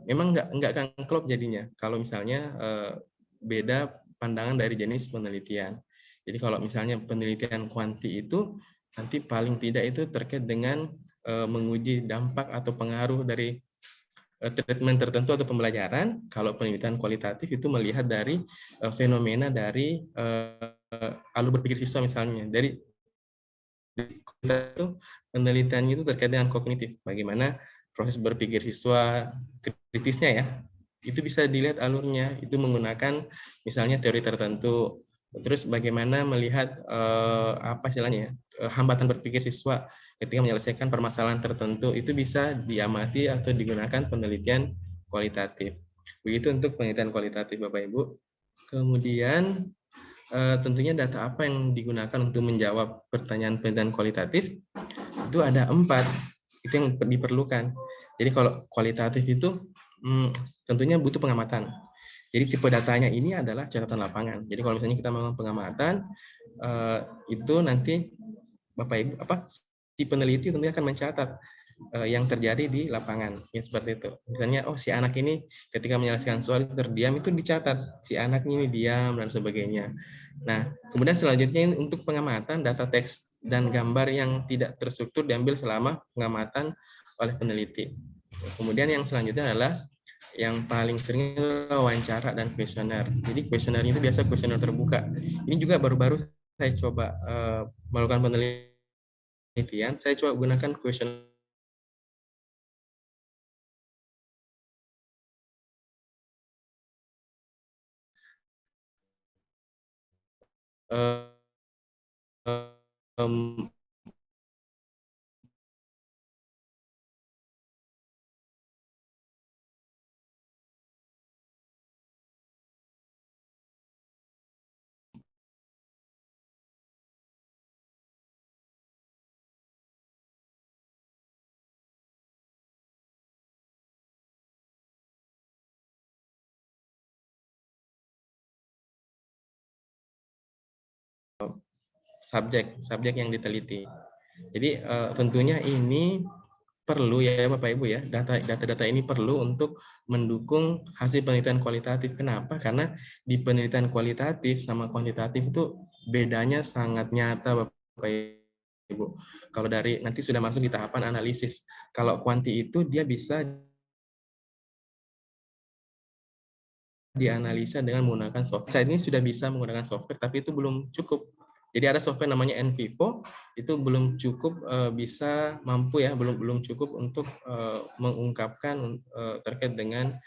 Speaker 2: memang nggak akan klop jadinya. Kalau misalnya beda pandangan dari jenis penelitian. Jadi kalau misalnya penelitian kuanti itu nanti paling tidak itu terkait dengan menguji dampak atau pengaruh dari treatment tertentu atau pembelajaran. Kalau penelitian kualitatif itu melihat dari fenomena dari alur berpikir siswa misalnya. Dari itu penelitiannya itu terkait dengan kognitif, bagaimana proses berpikir siswa kritisnya ya, itu bisa dilihat alurnya, itu menggunakan misalnya teori tertentu, terus bagaimana melihat apa istilahnya hambatan berpikir siswa ketika menyelesaikan permasalahan tertentu, itu bisa diamati atau digunakan penelitian kualitatif. Begitu untuk penelitian kualitatif Bapak Ibu. Kemudian tentunya data apa yang digunakan untuk menjawab pertanyaan penelitian kualitatif itu ada 4, itu yang diperlukan. Jadi kalau kualitatif itu tentunya butuh pengamatan. Jadi tipe datanya ini adalah catatan lapangan. Jadi kalau misalnya kita melakukan pengamatan itu nanti Bapak Ibu si peneliti tentunya akan mencatat yang terjadi di lapangan, ya seperti itu. Misalnya, oh si anak ini ketika menyelesaikan soal terdiam, itu dicatat si anak ini diam dan sebagainya. Nah, kemudian selanjutnya untuk pengamatan data teks dan gambar yang tidak terstruktur diambil selama pengamatan oleh peneliti. Kemudian yang selanjutnya adalah yang paling sering wawancara dan kuesioner. Jadi kuesioner itu biasa kuesioner terbuka. Ini juga baru-baru saya coba melakukan penelitian, saya coba gunakan kuesioner subjek yang diteliti. Jadi tentunya ini perlu ya Bapak Ibu ya, data-data ini perlu untuk mendukung hasil penelitian kualitatif. Kenapa? Karena di penelitian kualitatif sama kuantitatif itu bedanya sangat nyata Bapak Ibu. Ibu. Kalau dari nanti sudah masuk di tahapan analisis. Kalau kuanti itu dia bisa dianalisa dengan menggunakan software. Saat ini sudah bisa menggunakan software, tapi itu belum cukup. Jadi ada software namanya NVivo, itu belum cukup bisa mampu ya, belum cukup untuk mengungkapkan terkait dengan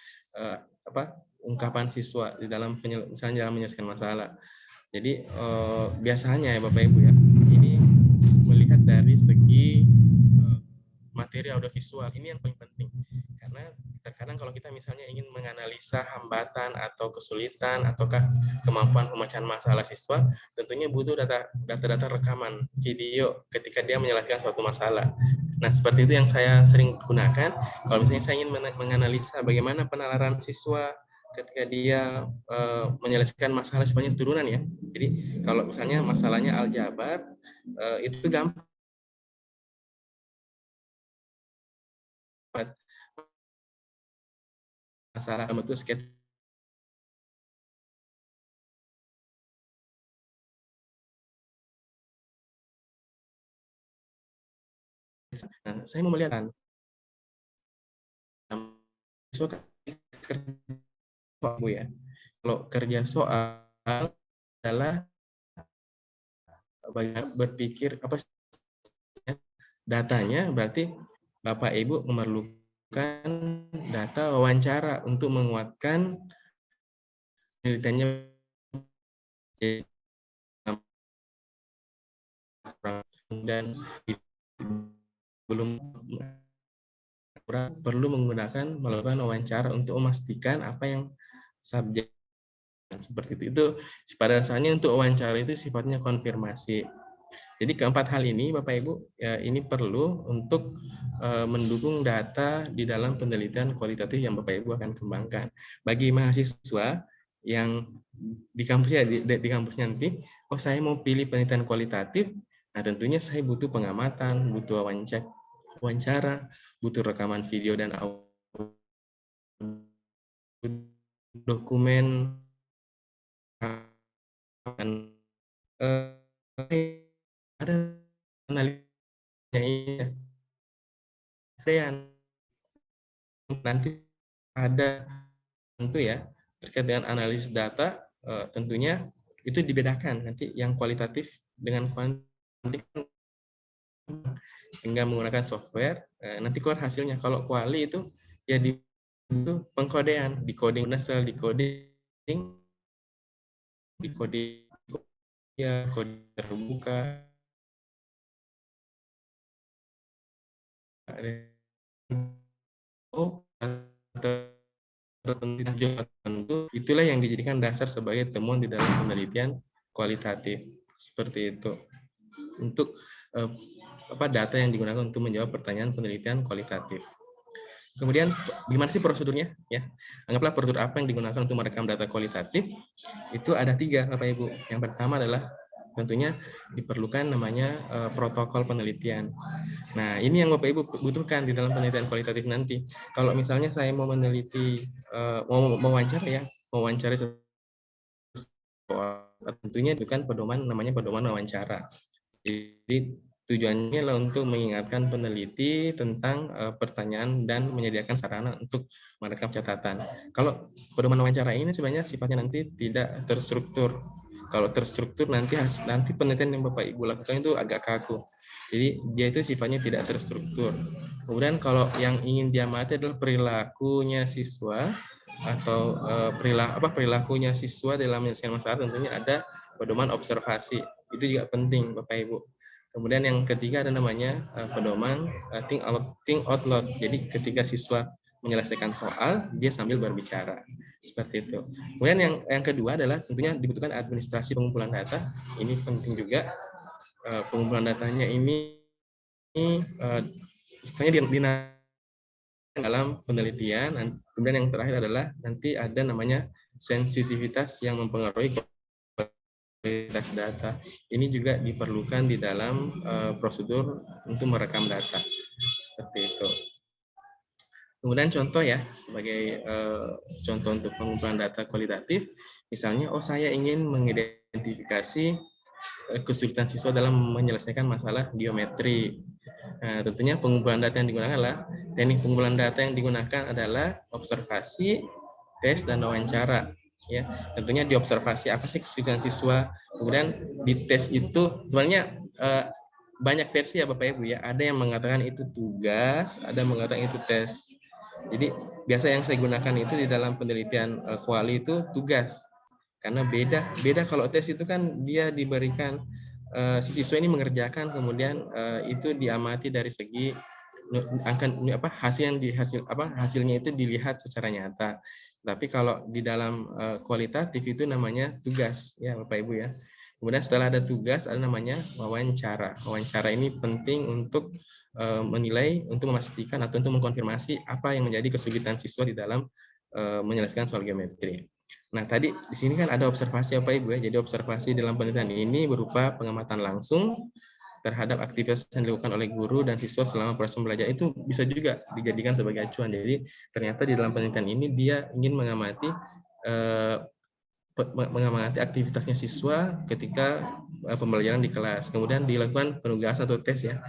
Speaker 2: ungkapan siswa di dalam misalnya dalam menyelesaikan masalah. Jadi biasanya ya Bapak Ibu ya, ini melihat dari segi materi audiovisual, ini yang paling penting. Karena terkadang kalau kita misalnya ingin menganalisa hambatan atau kesulitan ataukah kemampuan pemecahan masalah siswa, tentunya butuh data-data rekaman video ketika dia menyelesaikan suatu masalah. Nah, seperti itu yang saya sering gunakan. Kalau misalnya saya ingin menganalisa bagaimana penalaran siswa ketika dia menyelesaikan masalah sifatnya turunan ya. Jadi kalau misalnya masalahnya aljabar, itu gampang. Masalah bentuk sketsa. Nah, saya mau melihat Bu ya. Kalau kerja soal adalah banyak berpikir apa datanya, berarti Bapak Ibu memerlukan data wawancara untuk menguatkan penelitiannya. Dan belum perlu melakukan wawancara untuk memastikan apa yang subjek seperti itu. Itu pada dasarnya untuk wawancara itu sifatnya konfirmasi. Jadi keempat hal ini Bapak Ibu ya, ini perlu untuk mendukung data di dalam penelitian kualitatif yang Bapak Ibu akan kembangkan. Bagi mahasiswa yang di kampusnya di kampusnya nanti, oh saya mau pilih penelitian kualitatif, nah tentunya saya butuh pengamatan, butuh wawancara, butuh rekaman video dan audio, dokumen, dan ada analisanya ini, nanti ada tentu ya terkait dengan analisis data, tentunya itu dibedakan nanti yang kualitatif dengan kuantitatif hingga menggunakan software, nanti keluar hasilnya. Kalau kuali itu ya di itu pengkodean, decoding nasal, decoding ya, kode terbuka, tertentu, itulah yang dijadikan dasar sebagai temuan di dalam penelitian kualitatif seperti itu. Untuk data yang digunakan untuk menjawab pertanyaan penelitian kualitatif. Kemudian gimana sih prosedurnya ya? Anggaplah prosedur apa yang digunakan untuk merekam data kualitatif. Itu ada 3 Bapak Ibu. Yang pertama adalah tentunya diperlukan namanya protokol penelitian. Nah, ini yang Bapak Ibu butuhkan di dalam penelitian kualitatif nanti. Kalau misalnya saya mau meneliti mau mewawancari tentunya itu kan namanya pedoman wawancara. Jadi tujuannya adalah untuk mengingatkan peneliti tentang pertanyaan dan menyediakan sarana untuk merekam catatan. Kalau pedoman wawancara ini sebenarnya sifatnya nanti tidak terstruktur. Kalau terstruktur nanti penelitian yang Bapak Ibu lakukan itu agak kaku. Jadi dia itu sifatnya tidak terstruktur. Kemudian kalau yang ingin diamati adalah perilakunya siswa atau perilakunya siswa dalam menyelesaikan masalah, tentunya ada pedoman observasi. Itu juga penting Bapak Ibu. Kemudian yang ketiga ada namanya pedoman think out loud. Jadi ketika siswa menyelesaikan soal, dia sambil berbicara. Seperti itu. Kemudian yang kedua adalah tentunya dibutuhkan administrasi pengumpulan data. Ini penting juga. Pengumpulan datanya ini istilahnya dalam penelitian. Kemudian yang terakhir adalah nanti ada namanya sensitivitas yang mempengaruhi kualitas data. Ini juga diperlukan di dalam prosedur untuk merekam data. Seperti itu. Kemudian contoh ya, sebagai contoh untuk pengumpulan data kualitatif, misalnya, saya ingin mengidentifikasi kesulitan siswa dalam menyelesaikan masalah geometri. Nah, tentunya pengumpulan data yang digunakan adalah teknik pengumpulan data yang digunakan adalah observasi, tes, dan wawancara. Ya, tentunya di observasi apa sih kesulitan siswa, kemudian di tes itu sebenarnya banyak versi ya Bapak Ibu ya. Ada yang mengatakan itu tugas, ada yang mengatakan itu tes. Jadi biasa yang saya gunakan itu di dalam penelitian kuali itu tugas. Karena beda kalau tes itu kan dia diberikan si siswa ini mengerjakan, kemudian itu diamati dari segi hasilnya itu dilihat secara nyata. Tapi kalau di dalam kualitatif itu namanya tugas ya Bapak Ibu ya. Kemudian setelah ada tugas ada namanya wawancara. Wawancara ini penting untuk menilai, untuk memastikan atau untuk mengkonfirmasi apa yang menjadi kesulitan siswa di dalam menyelesaikan soal geometri. Nah, tadi di sini kan ada observasi Bapak Ibu ya. Jadi observasi dalam penelitian ini berupa pengamatan langsung terhadap aktivitas yang dilakukan oleh guru dan siswa selama proses pembelajaran. Itu bisa juga dijadikan sebagai acuan. Jadi ternyata di dalam penelitian ini dia ingin mengamati aktivitasnya siswa ketika pembelajaran di kelas. Kemudian dilakukan penugasan atau tes ya.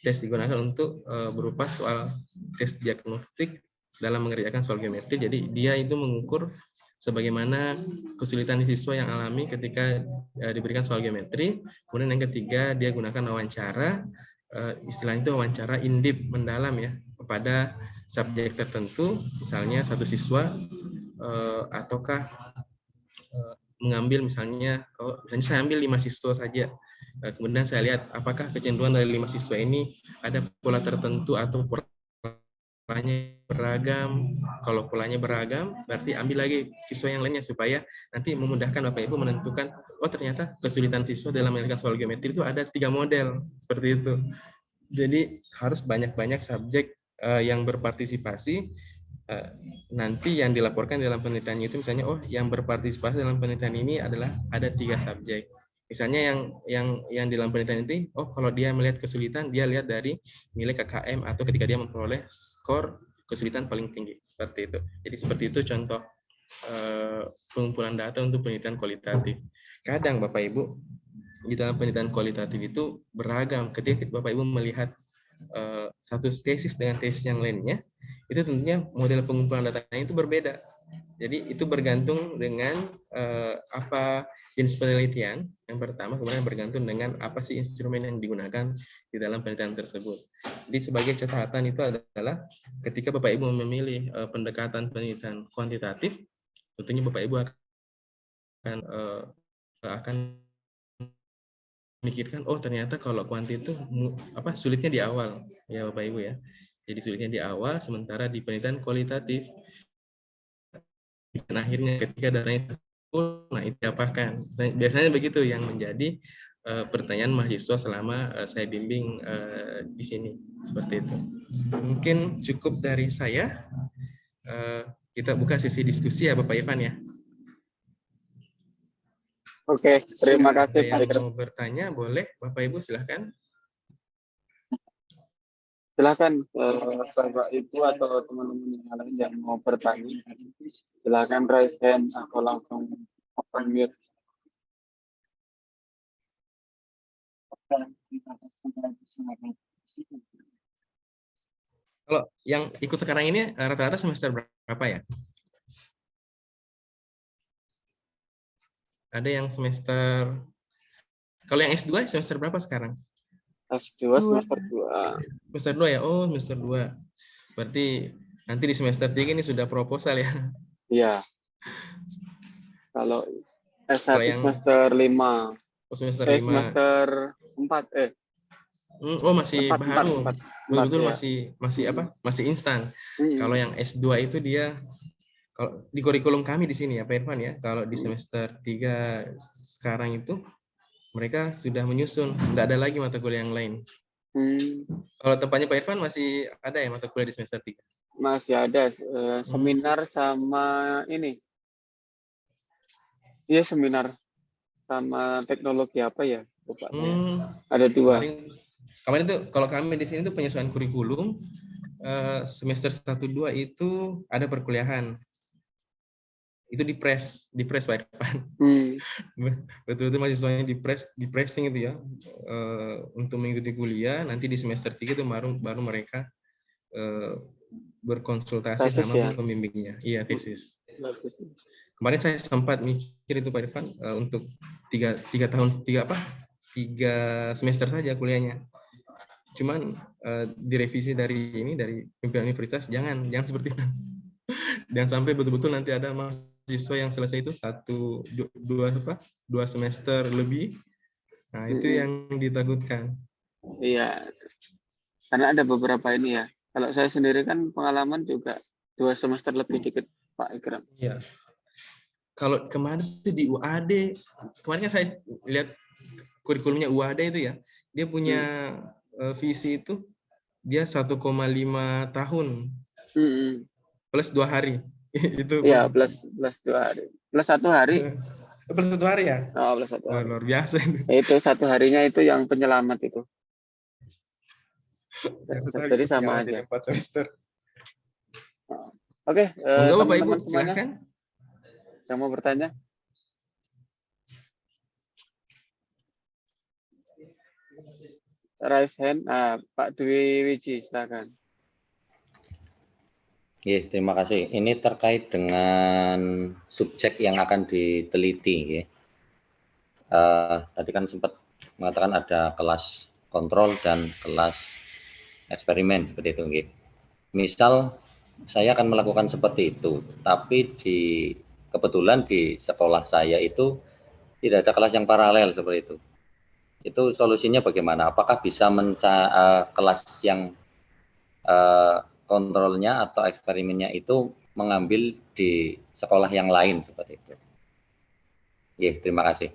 Speaker 2: Tes digunakan untuk berupa soal tes diagnostik dalam mengerjakan soal geometri. Jadi dia itu mengukur sebagaimana kesulitan siswa yang alami ketika diberikan soal geometri. Kemudian yang ketiga dia gunakan wawancara, istilahnya itu wawancara in-depth, mendalam ya, kepada subjek tertentu, misalnya satu siswa ataukah mengambil misalnya saya ambil 5 siswa saja. Kemudian saya lihat apakah kecenderungan dari 5 siswa ini ada pola tertentu atau polanya beragam. Kalau polanya beragam, berarti ambil lagi siswa yang lainnya supaya nanti memudahkan Bapak Ibu menentukan, oh ternyata kesulitan siswa dalam menyelesaikan soal geometri itu ada 3 model, seperti itu. Jadi harus banyak-banyak subjek yang berpartisipasi. Nanti yang dilaporkan dalam penelitian itu misalnya, oh yang berpartisipasi dalam penelitian ini adalah ada 3 subjek. Misalnya yang dalam penelitian itu, oh kalau dia melihat kesulitan, dia lihat dari nilai KKM atau ketika dia memperoleh skor kesulitan paling tinggi, seperti itu. Jadi seperti itu contoh pengumpulan data untuk penelitian kualitatif. Kadang Bapak Ibu di dalam penelitian kualitatif itu beragam. Ketika Bapak Ibu melihat satu tesis dengan tesis yang lainnya, itu tentunya model pengumpulan datanya itu berbeda. Jadi itu bergantung dengan apa jenis penelitian yang pertama, kemudian bergantung dengan apa sih instrumen yang digunakan di dalam penelitian tersebut. Jadi sebagai catatan itu adalah ketika Bapak Ibu memilih pendekatan penelitian kuantitatif, tentunya Bapak Ibu akan memikirkan, oh ternyata kalau kuanti itu sulitnya di awal ya Bapak Ibu ya. Jadi sulitnya di awal, sementara di penelitian kualitatif dan akhirnya ketika datanya nah itu apakan. Biasanya begitu yang menjadi pertanyaan mahasiswa selama saya bimbing di sini, seperti itu. Mungkin cukup dari saya. Kita buka sesi diskusi ya Bapak Ivan ya.
Speaker 1: Oke, terima kasih Pak
Speaker 2: Yang mau bertanya boleh Bapak Ibu silahkan.
Speaker 1: Silakan Bapak Ibu atau teman-teman yang lain yang mau bertanya, silakan raise hand atau langsung open mute.
Speaker 2: Kalau yang ikut sekarang ini rata-rata semester berapa ya? Ada yang semester, kalau yang S2 semester berapa sekarang?
Speaker 1: S2 semester 2.
Speaker 2: Semester 2 ya? Oh, semester 2. Berarti nanti di semester 3 ini sudah proposal ya?
Speaker 1: Iya. Kalau S1 semester 5.
Speaker 2: Oh, semester 5.
Speaker 1: Semester 4.
Speaker 2: Oh, masih
Speaker 1: 4,
Speaker 2: baru. Betul-betul
Speaker 1: ya.
Speaker 2: masih instan. Kalau yang S2 itu dia, kalau di kurikulum kami di sini ya Pak Irfan ya, kalau di semester 3 sekarang itu mereka sudah menyusun, tidak ada lagi mata kuliah yang lain. Kalau tempatnya Pak Irfan masih ada ya mata kuliah di semester 3?
Speaker 1: Masih ada seminar sama ini. Iya, seminar sama teknologi apa ya? Lupa saya. Ada 2.
Speaker 2: Kemarin itu kalau kami di sini itu penyesuaian kurikulum semester 1-2 itu ada perkuliahan. itu di press Pak Irfan.
Speaker 1: Hmm.
Speaker 2: Betul-betul mahasiswanya di pressing itu ya, untuk mengikuti kuliah. Nanti di semester 3 itu baru mereka berkonsultasi
Speaker 1: Tesis
Speaker 2: sama
Speaker 1: ya.
Speaker 2: pembimbingnya. Iya, tesis.
Speaker 1: Bagus.
Speaker 2: Kemarin saya sempat mikir itu Pak Irfan, untuk tiga semester saja kuliahnya. Cuman direvisi dari pimpinan universitas, jangan seperti itu. Jangan sampai betul-betul nanti ada mahasiswa yang selesai itu dua semester lebih. Nah, itu yang ditakutkan.
Speaker 1: Iya, karena ada beberapa ini ya. Kalau saya sendiri kan pengalaman juga 2 semester lebih dikit Pak Ikram.
Speaker 2: Iya. Kalau kemarin itu di UAD, kemarin kan saya lihat kurikulumnya UAD itu ya, dia punya visi itu dia 1,5 tahun plus 2 hari. Itu
Speaker 1: Iya, plus 2 hari. Plus 1 hari.
Speaker 2: plus 1 hari ya?
Speaker 1: Oh, plus 1 hari.
Speaker 2: Luar biasa itu.
Speaker 1: Itu 1 harinya itu yang penyelamat itu. Jadi sama aja.
Speaker 2: 4 semester.
Speaker 1: Oke,
Speaker 2: Monggo Bapak Ibu,
Speaker 1: teman-teman semuanya
Speaker 2: silakan.
Speaker 1: yang mau bertanya. Raise hand, Pak Dwi Wiji, silakan.
Speaker 5: Terima kasih. Ini terkait dengan subjek yang akan diteliti. Tadi kan sempat mengatakan ada kelas kontrol dan kelas eksperimen seperti itu. Misal saya akan melakukan seperti itu, tapi kebetulan di sekolah saya itu tidak ada kelas yang paralel seperti itu. Itu solusinya bagaimana? Apakah bisa kelas yang kontrolnya atau eksperimennya itu mengambil di sekolah yang lain seperti itu? Terima kasih.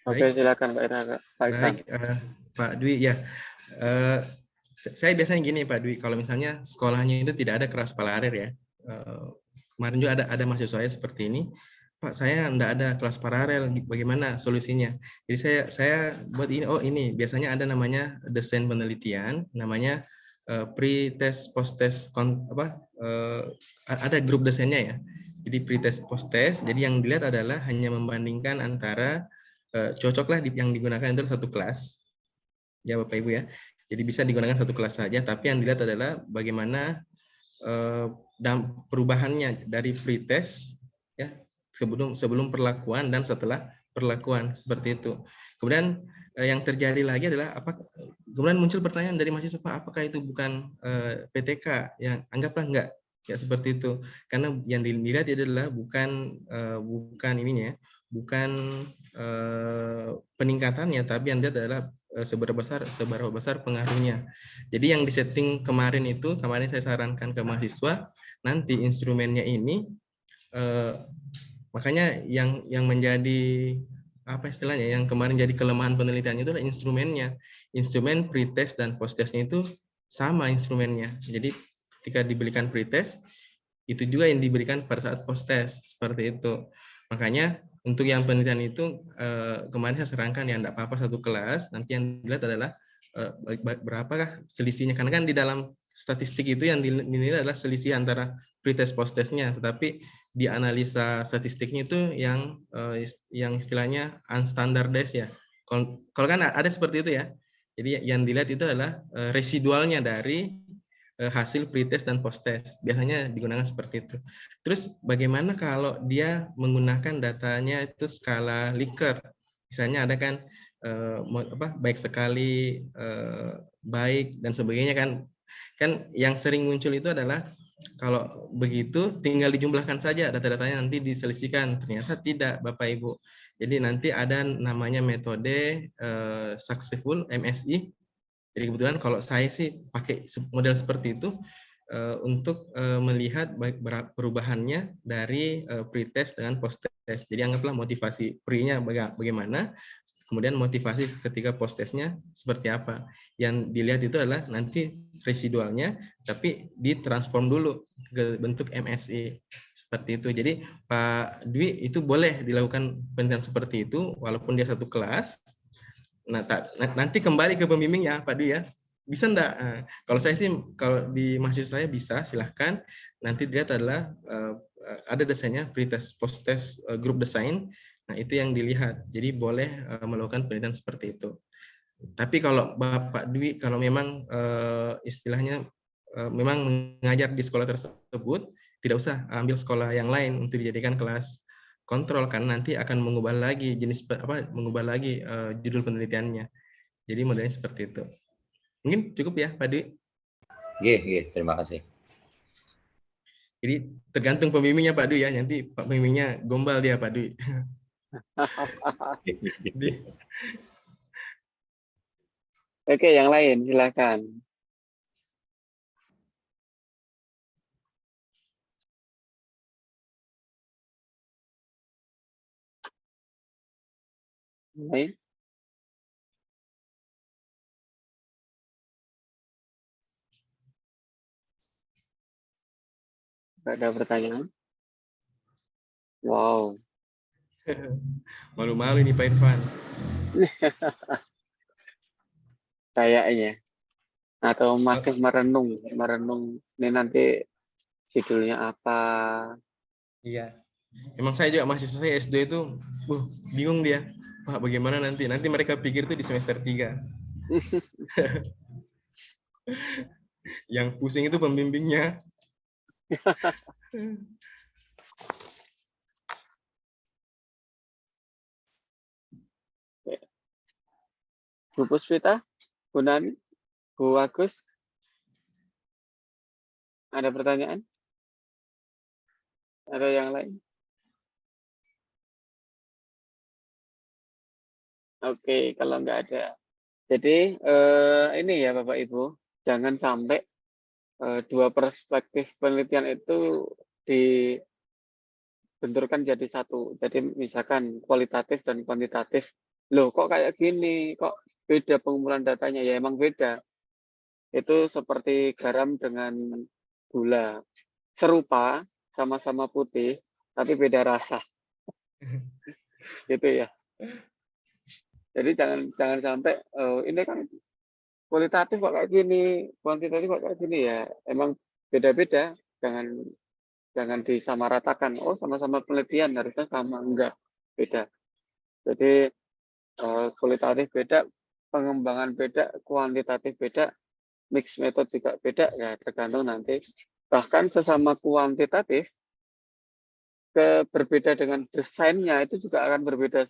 Speaker 1: Oke, silakan Pak Ira.
Speaker 2: Baik, Pak Dwi ya. Saya biasanya gini Pak Dwi, kalau misalnya sekolahnya itu tidak ada kelas paralel ya. Kemarin juga ada mahasiswa saya seperti ini. Pak, saya enggak ada kelas paralel, bagaimana solusinya? Jadi saya buat ini, ini biasanya ada namanya desain penelitian, namanya pre-test, post-test, ada grup desainnya ya. Jadi pre-test, post-test, jadi yang dilihat adalah hanya membandingkan antara cocoklah yang digunakan itu satu kelas, ya Bapak Ibu ya. Jadi bisa digunakan satu kelas saja, tapi yang dilihat adalah bagaimana perubahannya dari pre-test ya, sebelum perlakuan dan setelah perlakuan, seperti itu. Kemudian yang terjadi lagi adalah kemudian muncul pertanyaan dari mahasiswa, Pak, apakah itu bukan PTK? Yang anggaplah enggak, ya seperti itu. Karena yang dilihat adalah bukan peningkatannya, tapi yang dilihat adalah seberapa besar pengaruhnya. Jadi yang disetting kemarin saya sarankan ke mahasiswa, nanti instrumennya ini makanya yang menjadi yang kemarin jadi kelemahan penelitiannya itu adalah instrumennya. Instrumen pretest dan posttestnya itu sama instrumennya. Jadi ketika diberikan pretest, itu juga yang diberikan pada saat posttest, seperti itu. Makanya untuk yang penelitian itu kemarin saya sarankan ya enggak apa-apa satu kelas, nanti yang dilihat adalah berapakah selisihnya, karena kan di dalam statistik itu yang dinilai adalah selisih antara pretest posttestnya, tetapi di analisa statistiknya itu yang istilahnya unstandardized ya. Kalau kan ada seperti itu ya. Jadi yang dilihat itu adalah residualnya dari hasil pretest dan posttest. Biasanya digunakan seperti itu. Terus bagaimana kalau dia menggunakan datanya itu skala Likert? Misalnya ada kan baik sekali, baik dan sebagainya kan yang sering muncul itu adalah kalau begitu tinggal dijumlahkan saja data-datanya, nanti diselisihkan. Ternyata tidak Bapak Ibu. Jadi nanti ada namanya metode successful MSI. Jadi kebetulan kalau saya sih pakai model seperti itu untuk melihat perubahannya dari pretest dengan posttest. Jadi anggaplah motivasi pre-nya bagaimana, kemudian motivasi ketika posttestnya seperti apa. Yang dilihat itu adalah nanti residualnya, tapi ditransform dulu ke bentuk MSI seperti itu. Jadi Pak Dwi itu boleh dilakukan penelitian seperti itu, walaupun dia satu kelas. Nah, nanti kembali ke pembimbingnya Pak Dwi ya. bisa enggak? Kalau saya sih, kalau di mahasiswa saya bisa, silahkan. Nanti dilihat adalah ada desainnya, pretest, post-test, grup desain. Nah, itu yang dilihat. Jadi boleh melakukan penelitian seperti itu. Tapi kalau Bapak Dwi, kalau memang istilahnya memang mengajar di sekolah tersebut, tidak usah ambil sekolah yang lain untuk dijadikan kelas kontrol, karena nanti akan mengubah lagi mengubah lagi judul penelitiannya. Jadi modelnya seperti itu. Mungkin cukup ya, Pak Dwi.
Speaker 5: Terima kasih.
Speaker 2: Jadi tergantung pembimbingnya Pak Dwi ya. Nanti Pak pembimbingnya gombal dia Pak Dwi.
Speaker 1: Oke, yang lain silakan. Lain? Nggak ada pertanyaan? Wow.
Speaker 2: Malu-malu ini Pak Irfan.
Speaker 1: Kayaknya. Atau masih merenung ini nanti judulnya apa.
Speaker 2: Iya. Emang saya juga mahasiswa saya S2 itu bingung dia. Pak, bagaimana nanti? Nanti mereka pikir itu di semester 3. Yang pusing itu pembimbingnya.
Speaker 1: Bu Puspita, Bu Nani, Bu Agus, ada pertanyaan? Ada yang lain? Oke, kalau nggak ada. Jadi ini ya Bapak Ibu, jangan sampai dua perspektif penelitian itu dibenturkan jadi satu. Jadi misalkan kualitatif dan kuantitatif. Loh kok kayak gini, kok beda pengumpulan datanya? Ya emang beda. Itu seperti garam dengan gula. Serupa, sama-sama putih, tapi beda rasa. Gitu ya. Jadi jangan sampai ini kan kualitatif kok kayak gini, kuantitatif kok kayak gini ya. Emang beda-beda, jangan disamaratakan. Oh, sama-sama penelitian harusnya sama, enggak, beda. Jadi kualitatif beda, pengembangan beda, kuantitatif beda, mix metode juga beda, ya tergantung nanti. Bahkan sesama kuantitatif, berbeda dengan desainnya itu juga akan berbeda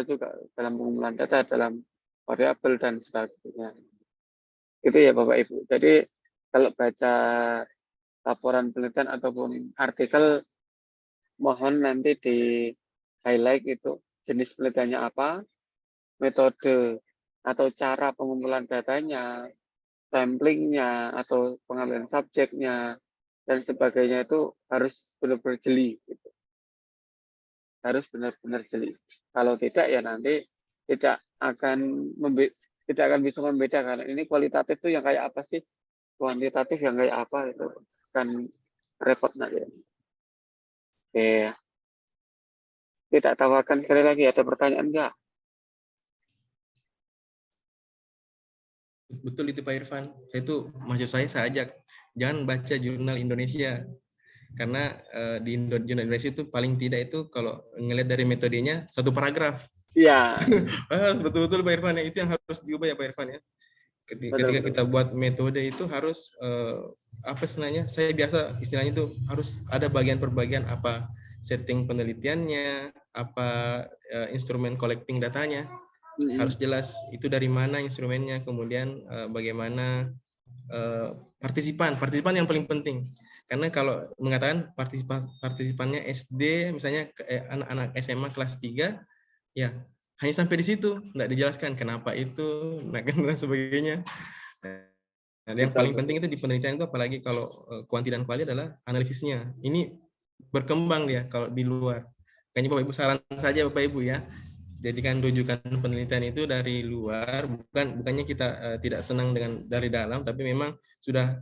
Speaker 1: juga dalam pengumpulan data, dalam variabel dan sebagainya. Itu ya Bapak Ibu. Jadi kalau baca laporan penelitian ataupun artikel, mohon nanti di highlight itu jenis penelitiannya apa, metode atau cara pengumpulan datanya, samplingnya atau pengambilan subjeknya dan sebagainya itu harus benar-benar jeli. Gitu. Harus benar-benar jeli. Kalau tidak ya nanti tidak akan bisa membedakan ini kualitatif itu yang kayak apa sih, kuantitatif yang kayak apa, itu kan repot nanti. Oke. Tidak tawarkan sekali lagi, ada pertanyaan enggak?
Speaker 2: Betul itu Pak Irfan. Saya itu mahasiswa saya ajak jangan baca jurnal Indonesia. Karena di jurnal Indonesia itu paling tidak itu kalau ngelihat dari metodenya satu paragraf.
Speaker 1: Iya.
Speaker 2: Betul-betul Pak Irfan ya, itu yang harus diubah ya Pak Irfan ya. Ketika kita buat metode itu harus apa istilahnya? Saya biasa istilahnya itu harus ada bagian per bagian, apa setting penelitiannya, apa instrumen collecting datanya. Harus jelas itu dari mana instrumennya, kemudian bagaimana partisipan yang paling penting. Karena kalau mengatakan partisipannya SD, misalnya anak-anak SMA kelas 3, ya hanya sampai di situ, nggak dijelaskan kenapa itu, dan sebagainya. Nah, yang paling penting itu di penelitian itu, apalagi kalau kuanti dan kuali, adalah analisisnya. Ini berkembang dia kalau di luar. Kayaknya Bapak Ibu saran saja Bapak Ibu ya, jadikan rujukan penelitian itu dari luar, bukannya kita tidak senang dengan dari dalam, tapi memang sudah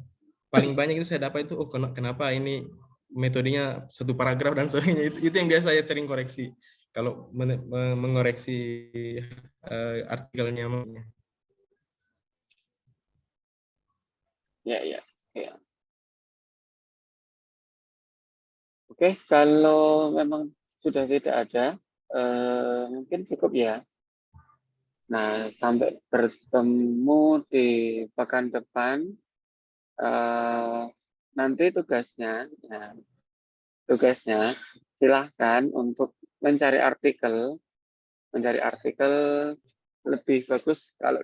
Speaker 2: paling banyak itu saya dapat itu, oh kenapa ini metodenya satu paragraf dan sebagainya. Itu yang biasa saya sering koreksi kalau mengoreksi artikelnya.
Speaker 1: Ya. Oke, kalau memang sudah tidak ada, mungkin cukup ya. Nah, sampai bertemu di pekan depan. Nanti tugasnya silahkan untuk mencari artikel lebih bagus kalau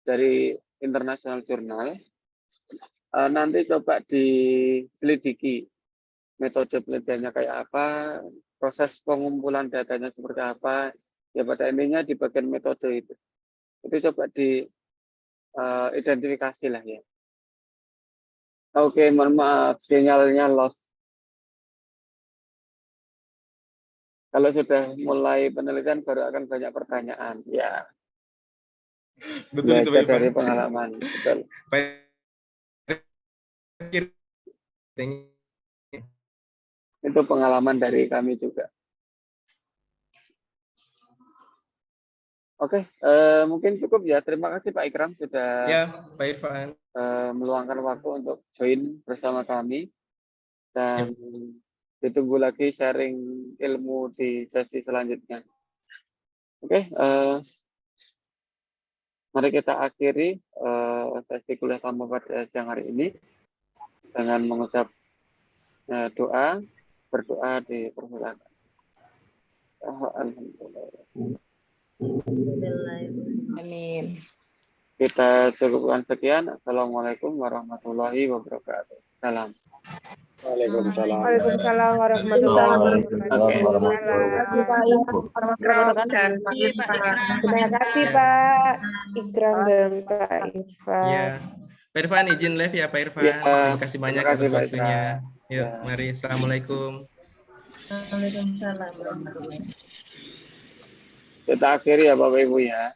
Speaker 1: dari international journal. Nanti coba diselidiki metode penelitiannya kayak apa, proses pengumpulan datanya seperti apa. Ya pada intinya di bagian metode itu coba diidentifikasi lah ya. Oke, mohon maaf sinyalnya lost. Kalau sudah mulai penelitian baru akan banyak pertanyaan. Ya,
Speaker 2: Betul itu
Speaker 1: belajar
Speaker 2: Pak
Speaker 1: dari
Speaker 2: Irfan.
Speaker 1: pengalaman. Betul. Itu pengalaman dari kami juga. Oke, mungkin cukup ya. Terima kasih Pak Ikram sudah
Speaker 2: Ya, Pak Irfan.
Speaker 1: meluangkan waktu untuk join bersama kami. Dan ditunggu lagi sharing ilmu di sesi selanjutnya. Oke, mari kita akhiri sesi kuliah tamu pada siang hari ini dengan mengucap berdoa dipersilakan. Alhamdulillah.
Speaker 6: Amin.
Speaker 1: Kita cukupkan sekian. Assalamualaikum warahmatullahi wabarakatuh. Salam.
Speaker 7: Waalaikumsalam.
Speaker 6: Waalaikumsalam warahmatullahi wabarakatuh.
Speaker 3: Dan
Speaker 6: Terima kasih Pak Ikram dan Pak Irfan.
Speaker 2: Ya, Pak Irfan izin live ya Pak Irfan.
Speaker 1: Ya,
Speaker 2: Terima kasih banyak
Speaker 1: terima kasih,
Speaker 2: atas
Speaker 1: Pak
Speaker 2: waktunya.
Speaker 1: Irfan.
Speaker 2: Yuk,
Speaker 1: Ya.
Speaker 2: mari. Assalamualaikum.
Speaker 3: Waalaikumsalam warahmatullahi wabarakatuh.
Speaker 1: Kita akhiri ya Bapak Ibu ya.